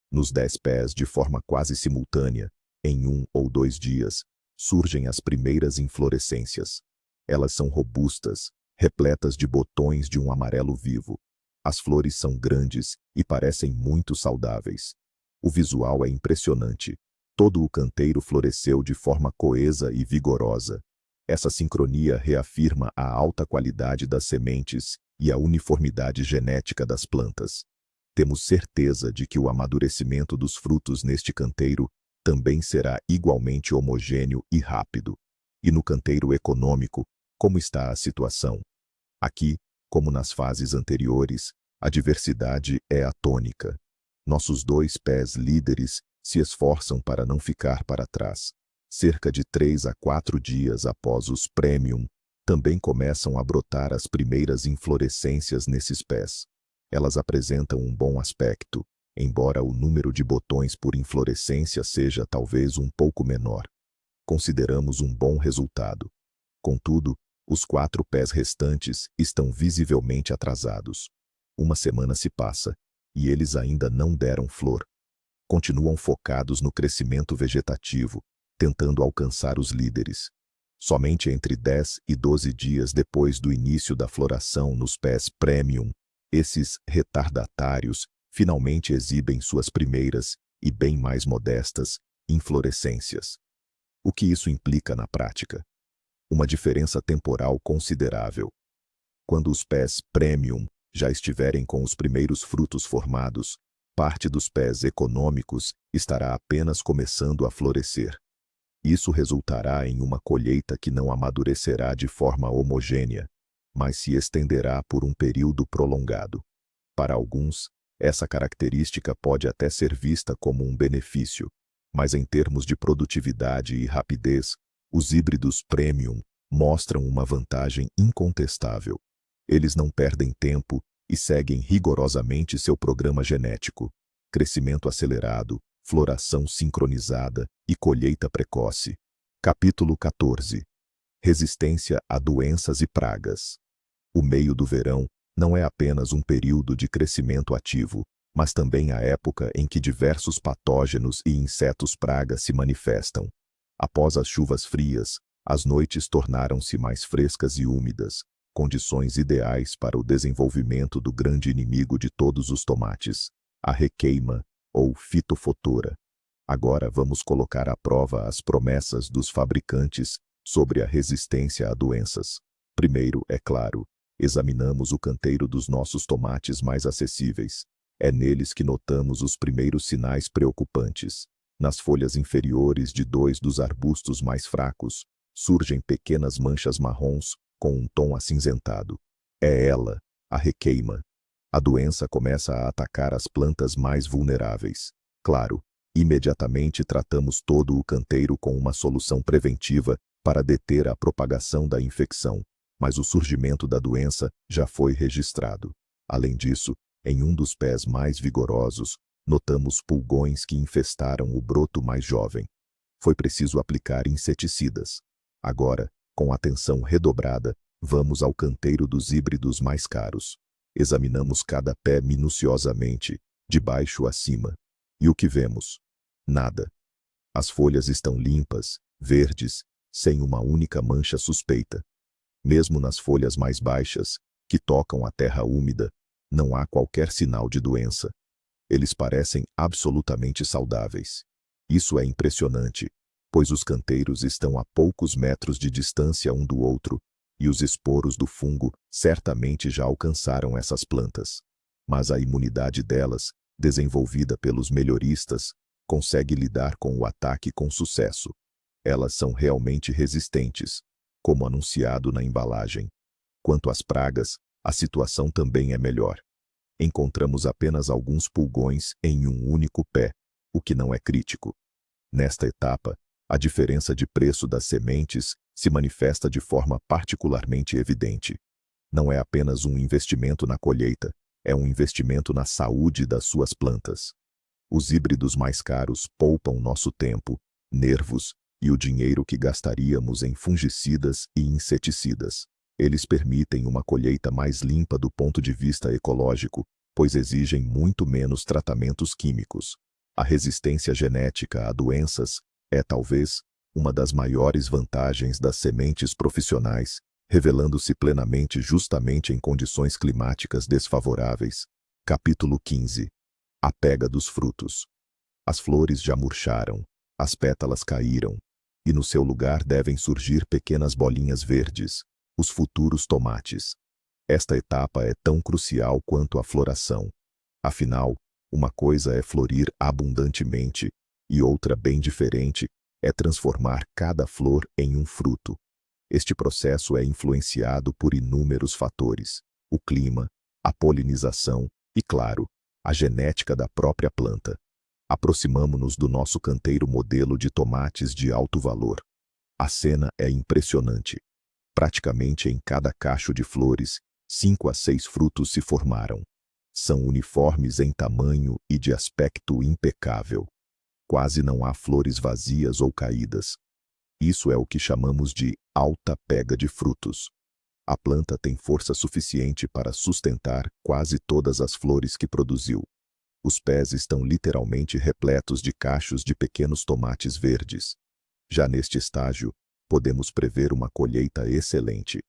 Nos 10 pés, de forma quase simultânea, em 1 ou 2 dias, surgem as primeiras inflorescências. Elas são robustas, repletas de botões de um amarelo vivo. As flores são grandes e parecem muito saudáveis. O visual é impressionante. Todo o canteiro floresceu de forma coesa e vigorosa. Essa sincronia reafirma a alta qualidade das sementes e a uniformidade genética das plantas. Temos certeza de que o amadurecimento dos frutos neste canteiro também será igualmente homogêneo e rápido. E no canteiro econômico, como está a situação? Aqui, como nas fases anteriores, a diversidade é a tônica. Nossos 2 pés líderes se esforçam para não ficar para trás. Cerca de 3 a 4 dias após os Premium, também começam a brotar as primeiras inflorescências nesses pés. Elas apresentam um bom aspecto, embora o número de botões por inflorescência seja talvez um pouco menor. Consideramos um bom resultado. Contudo, os 4 pés restantes estão visivelmente atrasados. Uma semana se passa, e eles ainda não deram flor. Continuam focados no crescimento vegetativo, tentando alcançar os líderes. Somente entre 10 e 12 dias depois do início da floração nos pés Premium, esses retardatários finalmente exibem suas primeiras, e bem mais modestas, inflorescências. O que isso implica na prática? Uma diferença temporal considerável. Quando os pés Premium já estiverem com os primeiros frutos formados, parte dos pés econômicos estará apenas começando a florescer. Isso resultará em uma colheita que não amadurecerá de forma homogênea, mas se estenderá por um período prolongado. Para alguns, essa característica pode até ser vista como um benefício, mas em termos de produtividade e rapidez, os híbridos Premium mostram uma vantagem incontestável. Eles não perdem tempo e seguem rigorosamente seu programa genético: crescimento acelerado, floração sincronizada e colheita precoce. Capítulo 14. Resistência a doenças e pragas. O meio do verão não é apenas um período de crescimento ativo, mas também a época em que diversos patógenos e insetos pragas se manifestam. Após as chuvas frias, as noites tornaram-se mais frescas e úmidas, condições ideais para o desenvolvimento do grande inimigo de todos os tomates, a requeima ou fitofotora. Agora vamos colocar à prova as promessas dos fabricantes sobre a resistência a doenças. Primeiro, é claro, examinamos o canteiro dos nossos tomates mais acessíveis. É neles que notamos os primeiros sinais preocupantes. Nas folhas inferiores de 2 dos arbustos mais fracos, surgem pequenas manchas marrons com um tom acinzentado. É ela, a requeima. A doença começa a atacar as plantas mais vulneráveis. Claro, imediatamente tratamos todo o canteiro com uma solução preventiva para deter a propagação da infecção, mas o surgimento da doença já foi registrado. Além disso, em um dos pés mais vigorosos, notamos pulgões que infestaram o broto mais jovem. Foi preciso aplicar inseticidas. Agora, com atenção redobrada, vamos ao canteiro dos híbridos mais caros. Examinamos cada pé minuciosamente, de baixo a cima. E o que vemos? Nada. As folhas estão limpas, verdes, sem uma única mancha suspeita. Mesmo nas folhas mais baixas, que tocam a terra úmida, não há qualquer sinal de doença. Eles parecem absolutamente saudáveis. Isso é impressionante, pois os canteiros estão a poucos metros de distância um do outro, e os esporos do fungo certamente já alcançaram essas plantas. Mas a imunidade delas, desenvolvida pelos melhoristas, consegue lidar com o ataque com sucesso. Elas são realmente resistentes, como anunciado na embalagem. Quanto às pragas, a situação também é melhor. encontramos apenas alguns pulgões em um único pé, o que não é crítico. Nesta etapa, a diferença de preço das sementes se manifesta de forma particularmente evidente. Não é apenas um investimento na colheita, é um investimento na saúde das suas plantas. Os híbridos mais caros poupam nosso tempo, nervos e o dinheiro que gastaríamos em fungicidas e inseticidas. Eles permitem uma colheita mais limpa do ponto de vista ecológico, pois exigem muito menos tratamentos químicos. A resistência genética a doenças é, talvez, uma das maiores vantagens das sementes profissionais, revelando-se plenamente justamente em condições climáticas desfavoráveis. Capítulo 15. A pega dos frutos. As flores já murcharam, as pétalas caíram, e no seu lugar devem surgir pequenas bolinhas verdes, os futuros tomates. Esta etapa é tão crucial quanto a floração. Afinal, uma coisa é florir abundantemente, e outra bem diferente é transformar cada flor em um fruto. Este processo é influenciado por inúmeros fatores: o clima, a polinização e, claro, a genética da própria planta. Aproximamo-nos do nosso canteiro modelo de tomates de alto valor. A cena é impressionante. Praticamente em cada cacho de flores, 5 a 6 frutos se formaram. São uniformes em tamanho e de aspecto impecável. Quase não há flores vazias ou caídas. Isso é o que chamamos de alta pega de frutos. A planta tem força suficiente para sustentar quase todas as flores que produziu. Os pés estão literalmente repletos de cachos de pequenos tomates verdes. Já neste estágio, podemos prever uma colheita excelente.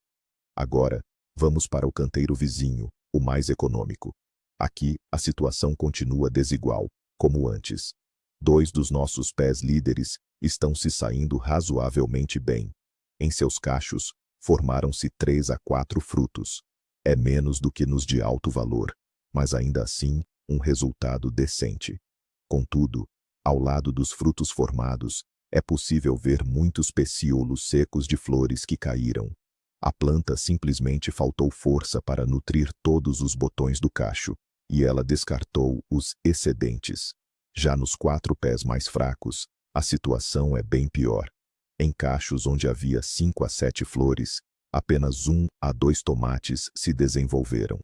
Agora, vamos para o canteiro vizinho, o mais econômico. Aqui, a situação continua desigual, como antes. 2 dos nossos pés líderes estão se saindo razoavelmente bem. Em seus cachos, formaram-se 3 a 4 frutos. É menos do que nos de alto valor, mas ainda assim, um resultado decente. Contudo, ao lado dos frutos formados, é possível ver muitos pecíolos secos de flores que caíram. A planta simplesmente faltou força para nutrir todos os botões do cacho, e ela descartou os excedentes. Já nos 4 pés mais fracos, a situação é bem pior. Em cachos onde havia 5 a 7 flores, apenas 1 a 2 tomates se desenvolveram.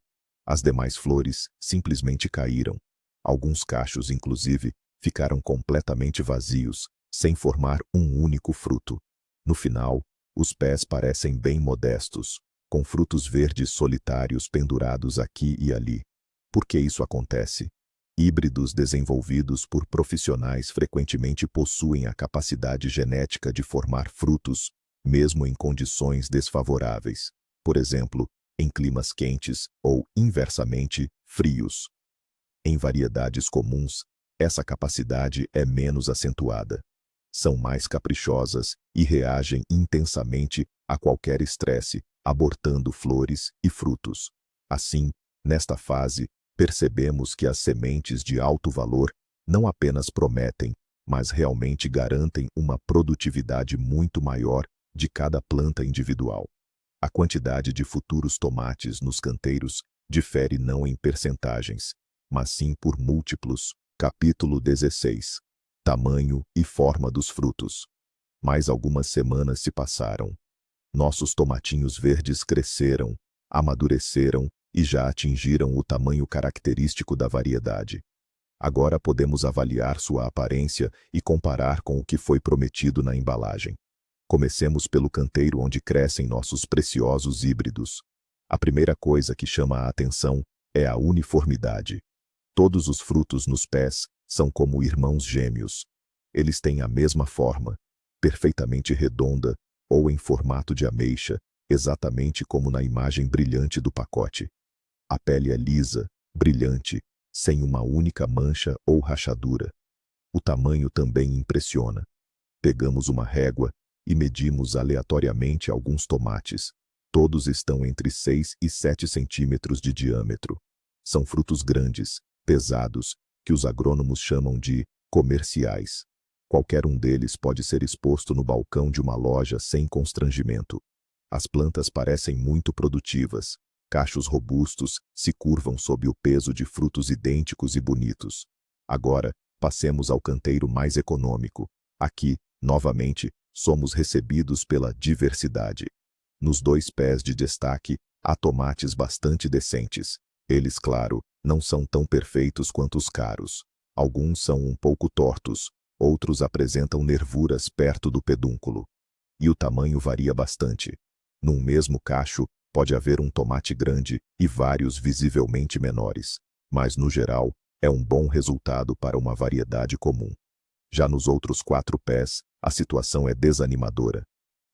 As demais flores simplesmente caíram. Alguns cachos, inclusive, ficaram completamente vazios, sem formar um único fruto. No final, os pés parecem bem modestos, com frutos verdes solitários pendurados aqui e ali. Por que isso acontece? Híbridos desenvolvidos por profissionais frequentemente possuem a capacidade genética de formar frutos, mesmo em condições desfavoráveis. Por exemplo, em climas quentes ou, inversamente, frios. Em variedades comuns, essa capacidade é menos acentuada. São mais caprichosas e reagem intensamente a qualquer estresse, abortando flores e frutos. Assim, nesta fase, percebemos que as sementes de alto valor não apenas prometem, mas realmente garantem uma produtividade muito maior de cada planta individual. A quantidade de futuros tomates nos canteiros difere não em percentagens, mas sim por múltiplos. Capítulo 16. Tamanho e forma dos frutos. Mais algumas semanas se passaram. Nossos tomatinhos verdes cresceram, amadureceram e já atingiram o tamanho característico da variedade. Agora podemos avaliar sua aparência e comparar com o que foi prometido na embalagem. Comecemos pelo canteiro onde crescem nossos preciosos híbridos. A primeira coisa que chama a atenção é a uniformidade. Todos os frutos nos pés são como irmãos gêmeos. Eles têm a mesma forma, perfeitamente redonda ou em formato de ameixa, exatamente como na imagem brilhante do pacote. A pele é lisa, brilhante, sem uma única mancha ou rachadura. O tamanho também impressiona. Pegamos uma régua e medimos aleatoriamente alguns tomates. Todos estão entre 6 e 7 centímetros de diâmetro. São frutos grandes, pesados, que os agrônomos chamam de comerciais. Qualquer um deles pode ser exposto no balcão de uma loja sem constrangimento. As plantas parecem muito produtivas, Cachos robustos se curvam sob o peso de frutos idênticos e bonitos. Agora, passemos ao canteiro mais econômico. Aqui, novamente, somos recebidos pela diversidade. Nos 2 pés de destaque, há tomates bastante decentes. Eles, claro, não são tão perfeitos quanto os caros. Alguns são um pouco tortos, outros apresentam nervuras perto do pedúnculo. E o tamanho varia bastante. Num mesmo cacho, pode haver um tomate grande e vários visivelmente menores, mas, no geral, é um bom resultado para uma variedade comum. Já nos outros 4 pés, a situação é desanimadora.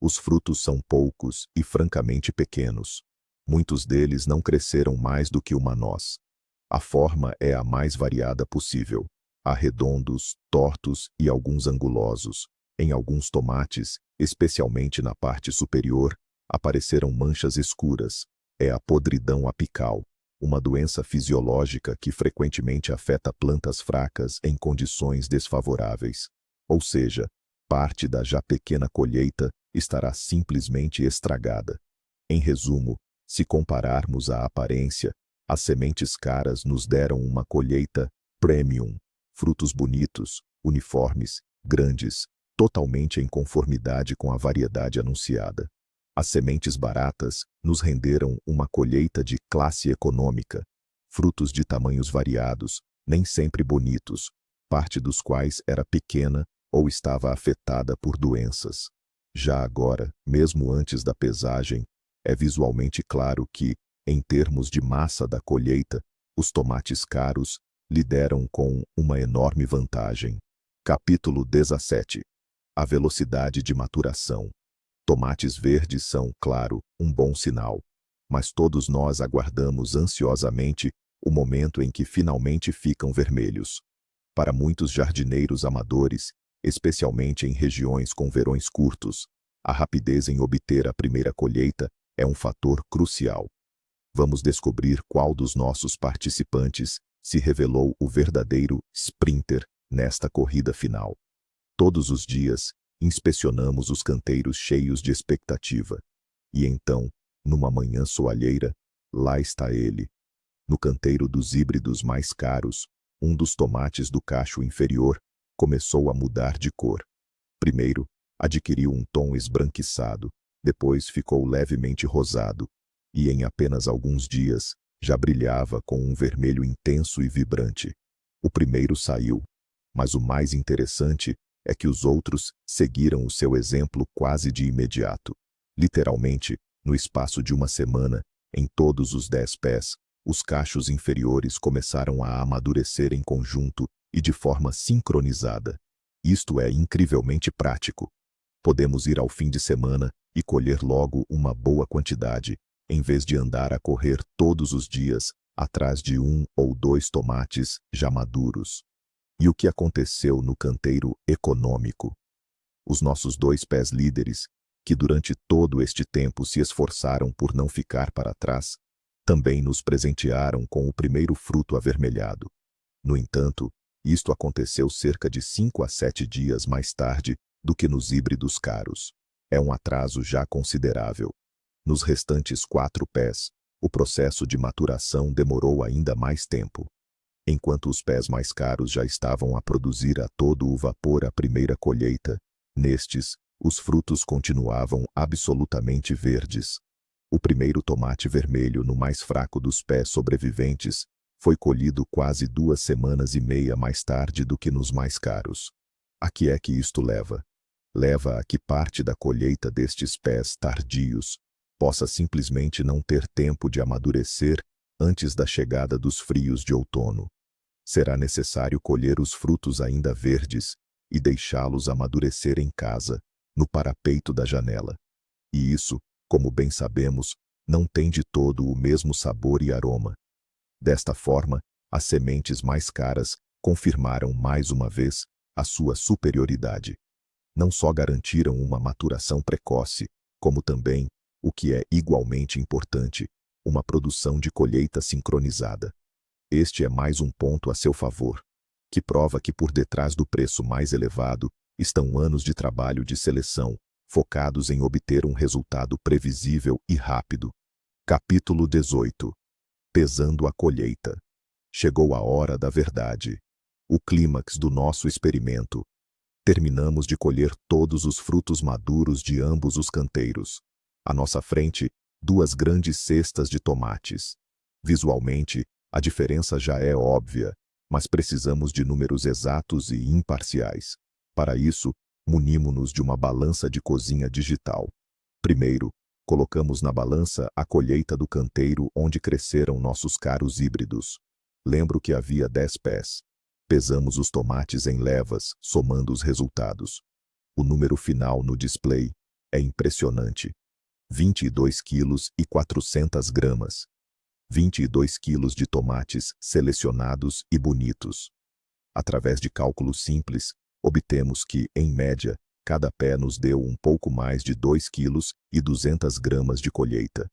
Os frutos são poucos e francamente pequenos. Muitos deles não cresceram mais do que uma noz. A forma é a mais variada possível. Há redondos, tortos e alguns angulosos. Em alguns tomates, especialmente na parte superior, apareceram manchas escuras. É a podridão apical, uma doença fisiológica que frequentemente afeta plantas fracas em condições desfavoráveis. Ou seja, parte da já pequena colheita estará simplesmente estragada. Em resumo, se compararmos a aparência, as sementes caras nos deram uma colheita premium, frutos bonitos, uniformes, grandes, totalmente em conformidade com a variedade anunciada. As sementes baratas nos renderam uma colheita de classe econômica, frutos de tamanhos variados, nem sempre bonitos, parte dos quais era pequena ou estava afetada por doenças. Já agora, mesmo antes da pesagem, é visualmente claro que, em termos de massa da colheita, os tomates caros lideram com uma enorme vantagem. Capítulo 17. A velocidade de maturação. Tomates verdes são, claro, um bom sinal, mas todos nós aguardamos ansiosamente o momento em que finalmente ficam vermelhos. Para muitos jardineiros amadores, especialmente em regiões com verões curtos, a rapidez em obter a primeira colheita é um fator crucial. Vamos descobrir qual dos nossos participantes se revelou o verdadeiro sprinter nesta corrida final. Todos os dias, inspecionamos os canteiros cheios de expectativa. E então, numa manhã soalheira, lá está ele. No canteiro dos híbridos mais caros, um dos tomates do cacho inferior começou a mudar de cor. Primeiro, adquiriu um tom esbranquiçado, depois ficou levemente rosado, e em apenas alguns dias, já brilhava com um vermelho intenso e vibrante. O primeiro saiu, mas o mais interessante é que os outros seguiram o seu exemplo quase de imediato. Literalmente, no espaço de uma semana, em todos os 10 pés, os cachos inferiores começaram a amadurecer em conjunto e de forma sincronizada. Isto é incrivelmente prático. Podemos ir ao fim de semana e colher logo uma boa quantidade, em vez de andar a correr todos os dias atrás de 1 ou 2 tomates já maduros. E o que aconteceu no canteiro econômico? Os nossos 2 pés líderes, que durante todo este tempo se esforçaram por não ficar para trás, também nos presentearam com o primeiro fruto avermelhado. No entanto, isto aconteceu cerca de 5 a 7 dias mais tarde do que nos híbridos caros. É um atraso já considerável. Nos restantes 4 pés, o processo de maturação demorou ainda mais tempo. Enquanto os pés mais caros já estavam a produzir a todo o vapor a primeira colheita, nestes, os frutos continuavam absolutamente verdes. O primeiro tomate vermelho no mais fraco dos pés sobreviventes foi colhido quase 2 semanas e meia mais tarde do que nos mais caros. A que é que isto leva? Leva a que parte da colheita destes pés tardios possa simplesmente não ter tempo de amadurecer antes da chegada dos frios de outono. Será necessário colher os frutos ainda verdes e deixá-los amadurecer em casa, no parapeito da janela. E isso, como bem sabemos, não tem de todo o mesmo sabor e aroma. Desta forma, as sementes mais caras confirmaram mais uma vez a sua superioridade. Não só garantiram uma maturação precoce, como também, o que é igualmente importante, uma produção de colheita sincronizada. Este é mais um ponto a seu favor, que prova que por detrás do preço mais elevado estão anos de trabalho de seleção, focados em obter um resultado previsível e rápido. Capítulo 18. Pesando a colheita. Chegou a hora da verdade. O clímax do nosso experimento. Terminamos de colher todos os frutos maduros de ambos os canteiros. À nossa frente, 2 grandes cestas de tomates. Visualmente, a diferença já é óbvia, mas precisamos de números exatos e imparciais. Para isso, munimo-nos de uma balança de cozinha digital. Primeiro, colocamos na balança a colheita do canteiro onde cresceram nossos caros híbridos. Lembro que havia 10 pés. Pesamos os tomates em levas, somando os resultados. O número final no display é impressionante. 22 quilos e 400 gramas. 22 quilos de tomates selecionados e bonitos. Através de cálculos simples, obtemos que, em média, cada pé nos deu um pouco mais de 2 quilos e 200 gramas de colheita.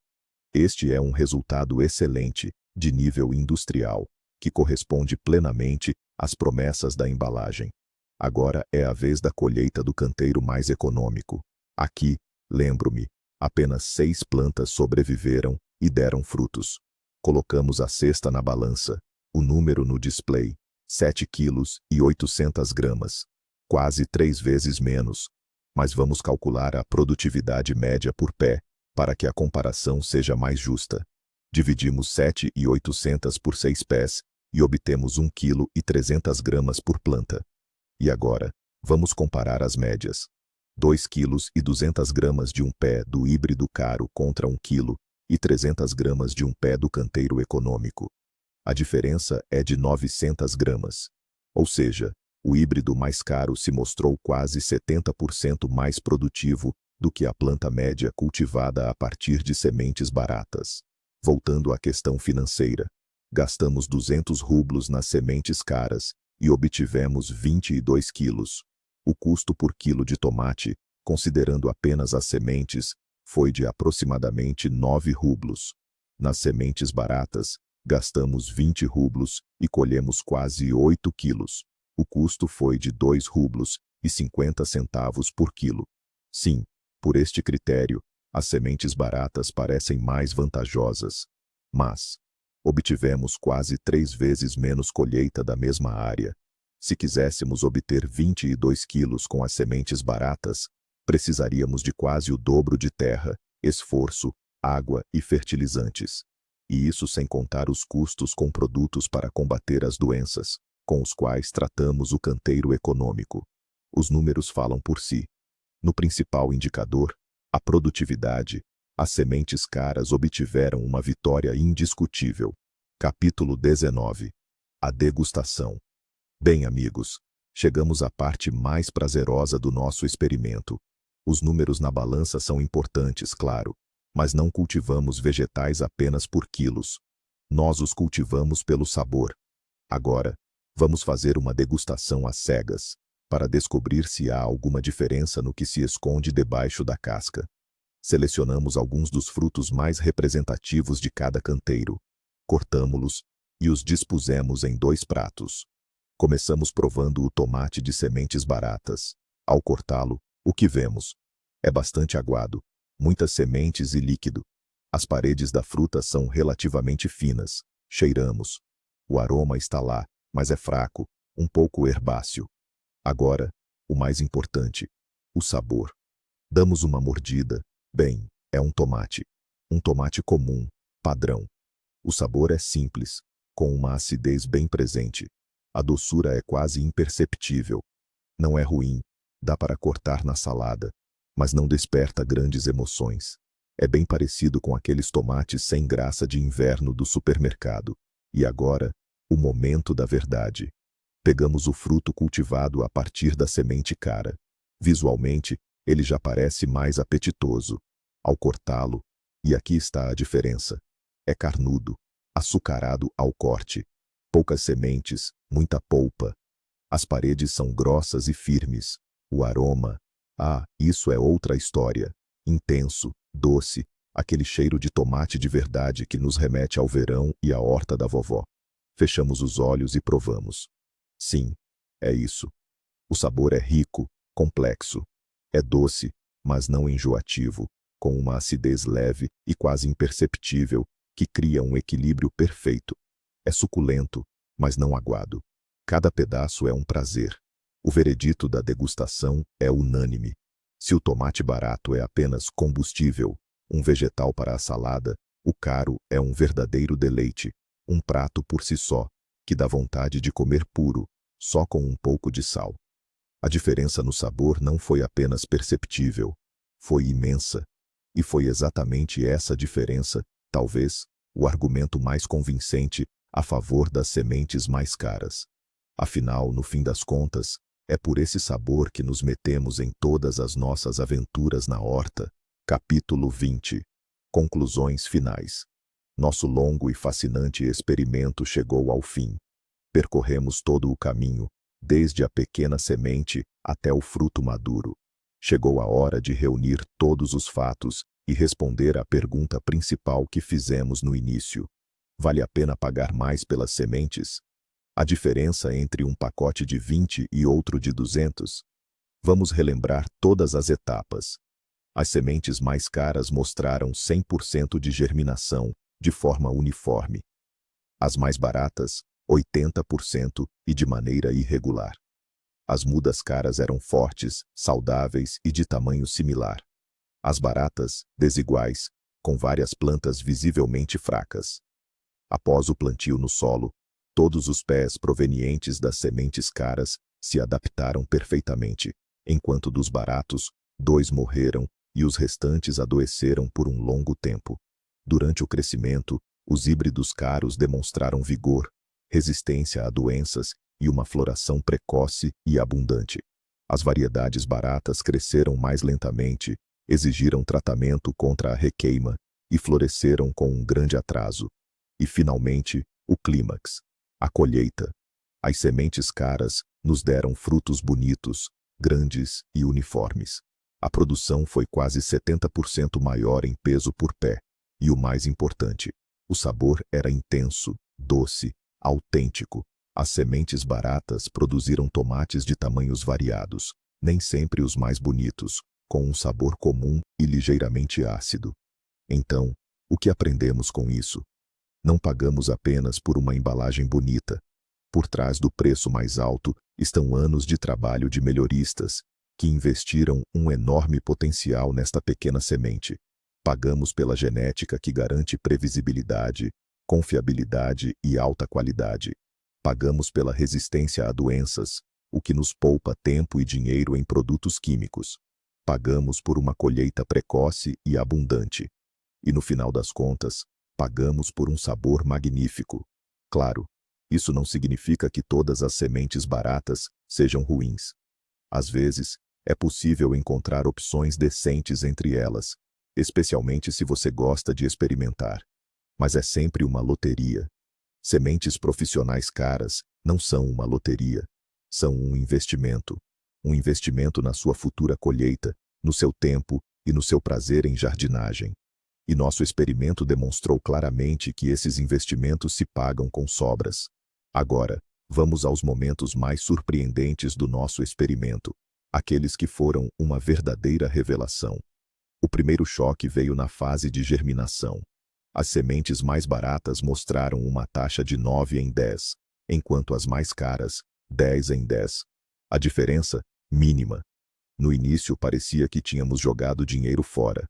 Este é um resultado excelente, de nível industrial, que corresponde plenamente às promessas da embalagem. Agora é a vez da colheita do canteiro mais econômico. Aqui, lembro-me, apenas 6 plantas sobreviveram e deram frutos. Colocamos a cesta na balança, o número no display, 7 quilos e 800 gramas. Quase 3 vezes menos, mas vamos calcular a produtividade média por pé, para que a comparação seja mais justa. Dividimos 7.800 por 6 pés e obtemos 1 kg e 300 gramas por planta. E agora, vamos comparar as médias. 2 kg e 200 gramas de um pé do híbrido caro contra 1 kg e 300 gramas de um pé do canteiro econômico. A diferença é de 900 gramas. Ou seja, o híbrido mais caro se mostrou quase 70% mais produtivo do que a planta média cultivada a partir de sementes baratas. Voltando à questão financeira, gastamos 200 rublos nas sementes caras e obtivemos 22 quilos. O custo por quilo de tomate, considerando apenas as sementes, foi de aproximadamente 9 rublos. Nas sementes baratas, gastamos 20 rublos e colhemos quase 8 quilos. O custo foi de 2 rublos e 50 centavos por quilo. Sim, por este critério, as sementes baratas parecem mais vantajosas. Mas obtivemos quase 3 vezes menos colheita da mesma área. Se quiséssemos obter 22 quilos com as sementes baratas, precisaríamos de quase o dobro de terra, esforço, água e fertilizantes. E isso sem contar os custos com produtos para combater as doenças, com os quais tratamos o canteiro econômico. Os números falam por si. No principal indicador, a produtividade, as sementes caras obtiveram uma vitória indiscutível. Capítulo 19. A degustação. Bem, amigos, chegamos à parte mais prazerosa do nosso experimento. Os números na balança são importantes, claro, mas não cultivamos vegetais apenas por quilos. Nós os cultivamos pelo sabor. Agora, vamos fazer uma degustação às cegas, para descobrir se há alguma diferença no que se esconde debaixo da casca. Selecionamos alguns dos frutos mais representativos de cada canteiro, cortamo-los e os dispusemos em 2 pratos. Começamos provando o tomate de sementes baratas. Ao cortá-lo, o que vemos? É bastante aguado, muitas sementes e líquido. As paredes da fruta são relativamente finas. Cheiramos. O aroma está lá, mas é fraco, um pouco herbáceo. Agora, o mais importante, o sabor. Damos uma mordida. Bem, é um tomate. Um tomate comum, padrão. O sabor é simples, com uma acidez bem presente. A doçura é quase imperceptível. Não é ruim, dá para cortar na salada, mas não desperta grandes emoções. É bem parecido com aqueles tomates sem graça de inverno do supermercado. E agora, o momento da verdade. Pegamos o fruto cultivado a partir da semente cara. Visualmente, ele já parece mais apetitoso. Ao cortá-lo, e aqui está a diferença. É carnudo, açucarado ao corte. Poucas sementes, muita polpa. As paredes são grossas e firmes. O aroma, isso é outra história. Intenso, doce, aquele cheiro de tomate de verdade que nos remete ao verão e à horta da vovó. Fechamos os olhos e provamos. Sim, é isso. O sabor é rico, complexo. É doce, mas não enjoativo, com uma acidez leve e quase imperceptível, que cria um equilíbrio perfeito. É suculento, mas não aguado. Cada pedaço é um prazer. O veredito da degustação é unânime. Se o tomate barato é apenas combustível, um vegetal para a salada, o caro é um verdadeiro deleite, um prato por si só, que dá vontade de comer puro, só com um pouco de sal. A diferença no sabor não foi apenas perceptível, foi imensa. E foi exatamente essa diferença, talvez, o argumento mais convincente a favor das sementes mais caras. Afinal, no fim das contas, é por esse sabor que nos metemos em todas as nossas aventuras na horta. Capítulo 20. Conclusões finais. Nosso longo e fascinante experimento chegou ao fim. Percorremos todo o caminho, desde a pequena semente até o fruto maduro. Chegou a hora de reunir todos os fatos e responder à pergunta principal que fizemos no início. Vale a pena pagar mais pelas sementes? A diferença entre um pacote de 20 e outro de 200? Vamos relembrar todas as etapas. As sementes mais caras mostraram 100% de germinação, de forma uniforme. As mais baratas, 80% e de maneira irregular. As mudas caras eram fortes, saudáveis e de tamanho similar. As baratas, desiguais, com várias plantas visivelmente fracas. Após o plantio no solo, todos os pés provenientes das sementes caras se adaptaram perfeitamente, enquanto dos baratos, 2 morreram e os restantes adoeceram por um longo tempo. Durante o crescimento, os híbridos caros demonstraram vigor, resistência a doenças e uma floração precoce e abundante. As variedades baratas cresceram mais lentamente, exigiram tratamento contra a requeima e floresceram com um grande atraso. E, finalmente, o clímax, a colheita. As sementes caras nos deram frutos bonitos, grandes e uniformes. A produção foi quase 70% maior em peso por pé. E o mais importante, o sabor era intenso, doce, autêntico. As sementes baratas produziram tomates de tamanhos variados, nem sempre os mais bonitos, com um sabor comum e ligeiramente ácido. Então, o que aprendemos com isso? Não pagamos apenas por uma embalagem bonita. Por trás do preço mais alto estão anos de trabalho de melhoristas, que investiram um enorme potencial nesta pequena semente. Pagamos pela genética que garante previsibilidade, confiabilidade e alta qualidade. Pagamos pela resistência a doenças, o que nos poupa tempo e dinheiro em produtos químicos. Pagamos por uma colheita precoce e abundante. E no final das contas, pagamos por um sabor magnífico. Claro, isso não significa que todas as sementes baratas sejam ruins. Às vezes, é possível encontrar opções decentes entre elas, especialmente se você gosta de experimentar. Mas é sempre uma loteria. Sementes profissionais caras não são uma loteria. São um investimento. Um investimento na sua futura colheita, no seu tempo e no seu prazer em jardinagem. E nosso experimento demonstrou claramente que esses investimentos se pagam com sobras. Agora, vamos aos momentos mais surpreendentes do nosso experimento, aqueles que foram uma verdadeira revelação. O primeiro choque veio na fase de germinação. As sementes mais baratas mostraram uma taxa de 9 em 10, enquanto as mais caras, 10 em 10. A diferença, mínima. No início parecia que tínhamos jogado dinheiro fora.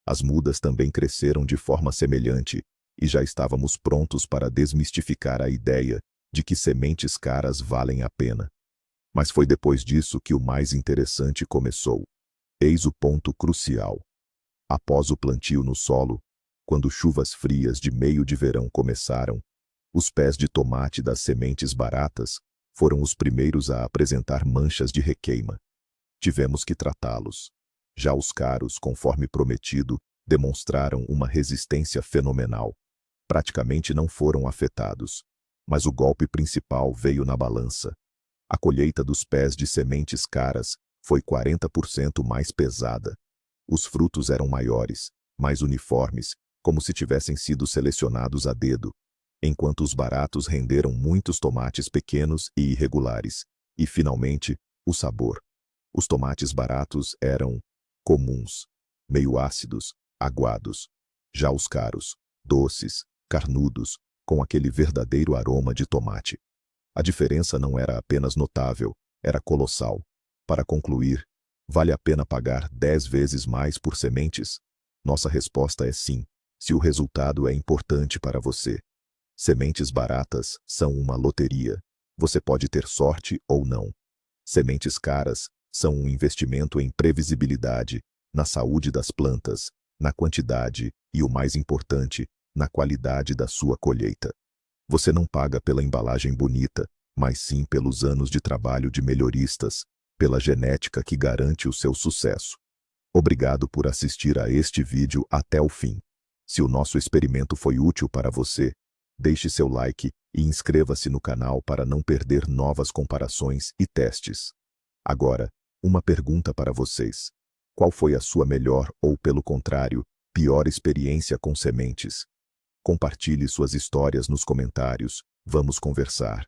As mudas também cresceram de forma semelhante, e já estávamos prontos para desmistificar a ideia de que sementes caras valem a pena. Mas foi depois disso que o mais interessante começou. Eis o ponto crucial. Após o plantio no solo, quando chuvas frias de meio de verão começaram, os pés de tomate das sementes baratas foram os primeiros a apresentar manchas de requeima. Tivemos que tratá-los. Já os caros, conforme prometido, demonstraram uma resistência fenomenal. Praticamente não foram afetados. Mas o golpe principal veio na balança. A colheita dos pés de sementes caras foi 40% mais pesada. Os frutos eram maiores, mais uniformes, como se tivessem sido selecionados a dedo, enquanto os baratos renderam muitos tomates pequenos e irregulares. E, finalmente, o sabor. Os tomates baratos eram comuns. meio ácidos, aguados. Já os caros, doces, carnudos, com aquele verdadeiro aroma de tomate. A diferença não era apenas notável, era colossal. Para concluir, vale a pena pagar 10 vezes mais por sementes? Nossa resposta é sim, se o resultado é importante para você. Sementes baratas são uma loteria. Você pode ter sorte ou não. Sementes caras são um investimento em previsibilidade, na saúde das plantas, na quantidade e, o mais importante, na qualidade da sua colheita. Você não paga pela embalagem bonita, mas sim pelos anos de trabalho de melhoristas, pela genética que garante o seu sucesso. Obrigado por assistir a este vídeo até o fim. Se o nosso experimento foi útil para você, deixe seu like e inscreva-se no canal para não perder novas comparações e testes. Agora, uma pergunta para vocês. Qual foi a sua melhor ou, pelo contrário, pior experiência com sementes? Compartilhe suas histórias nos comentários. Vamos conversar.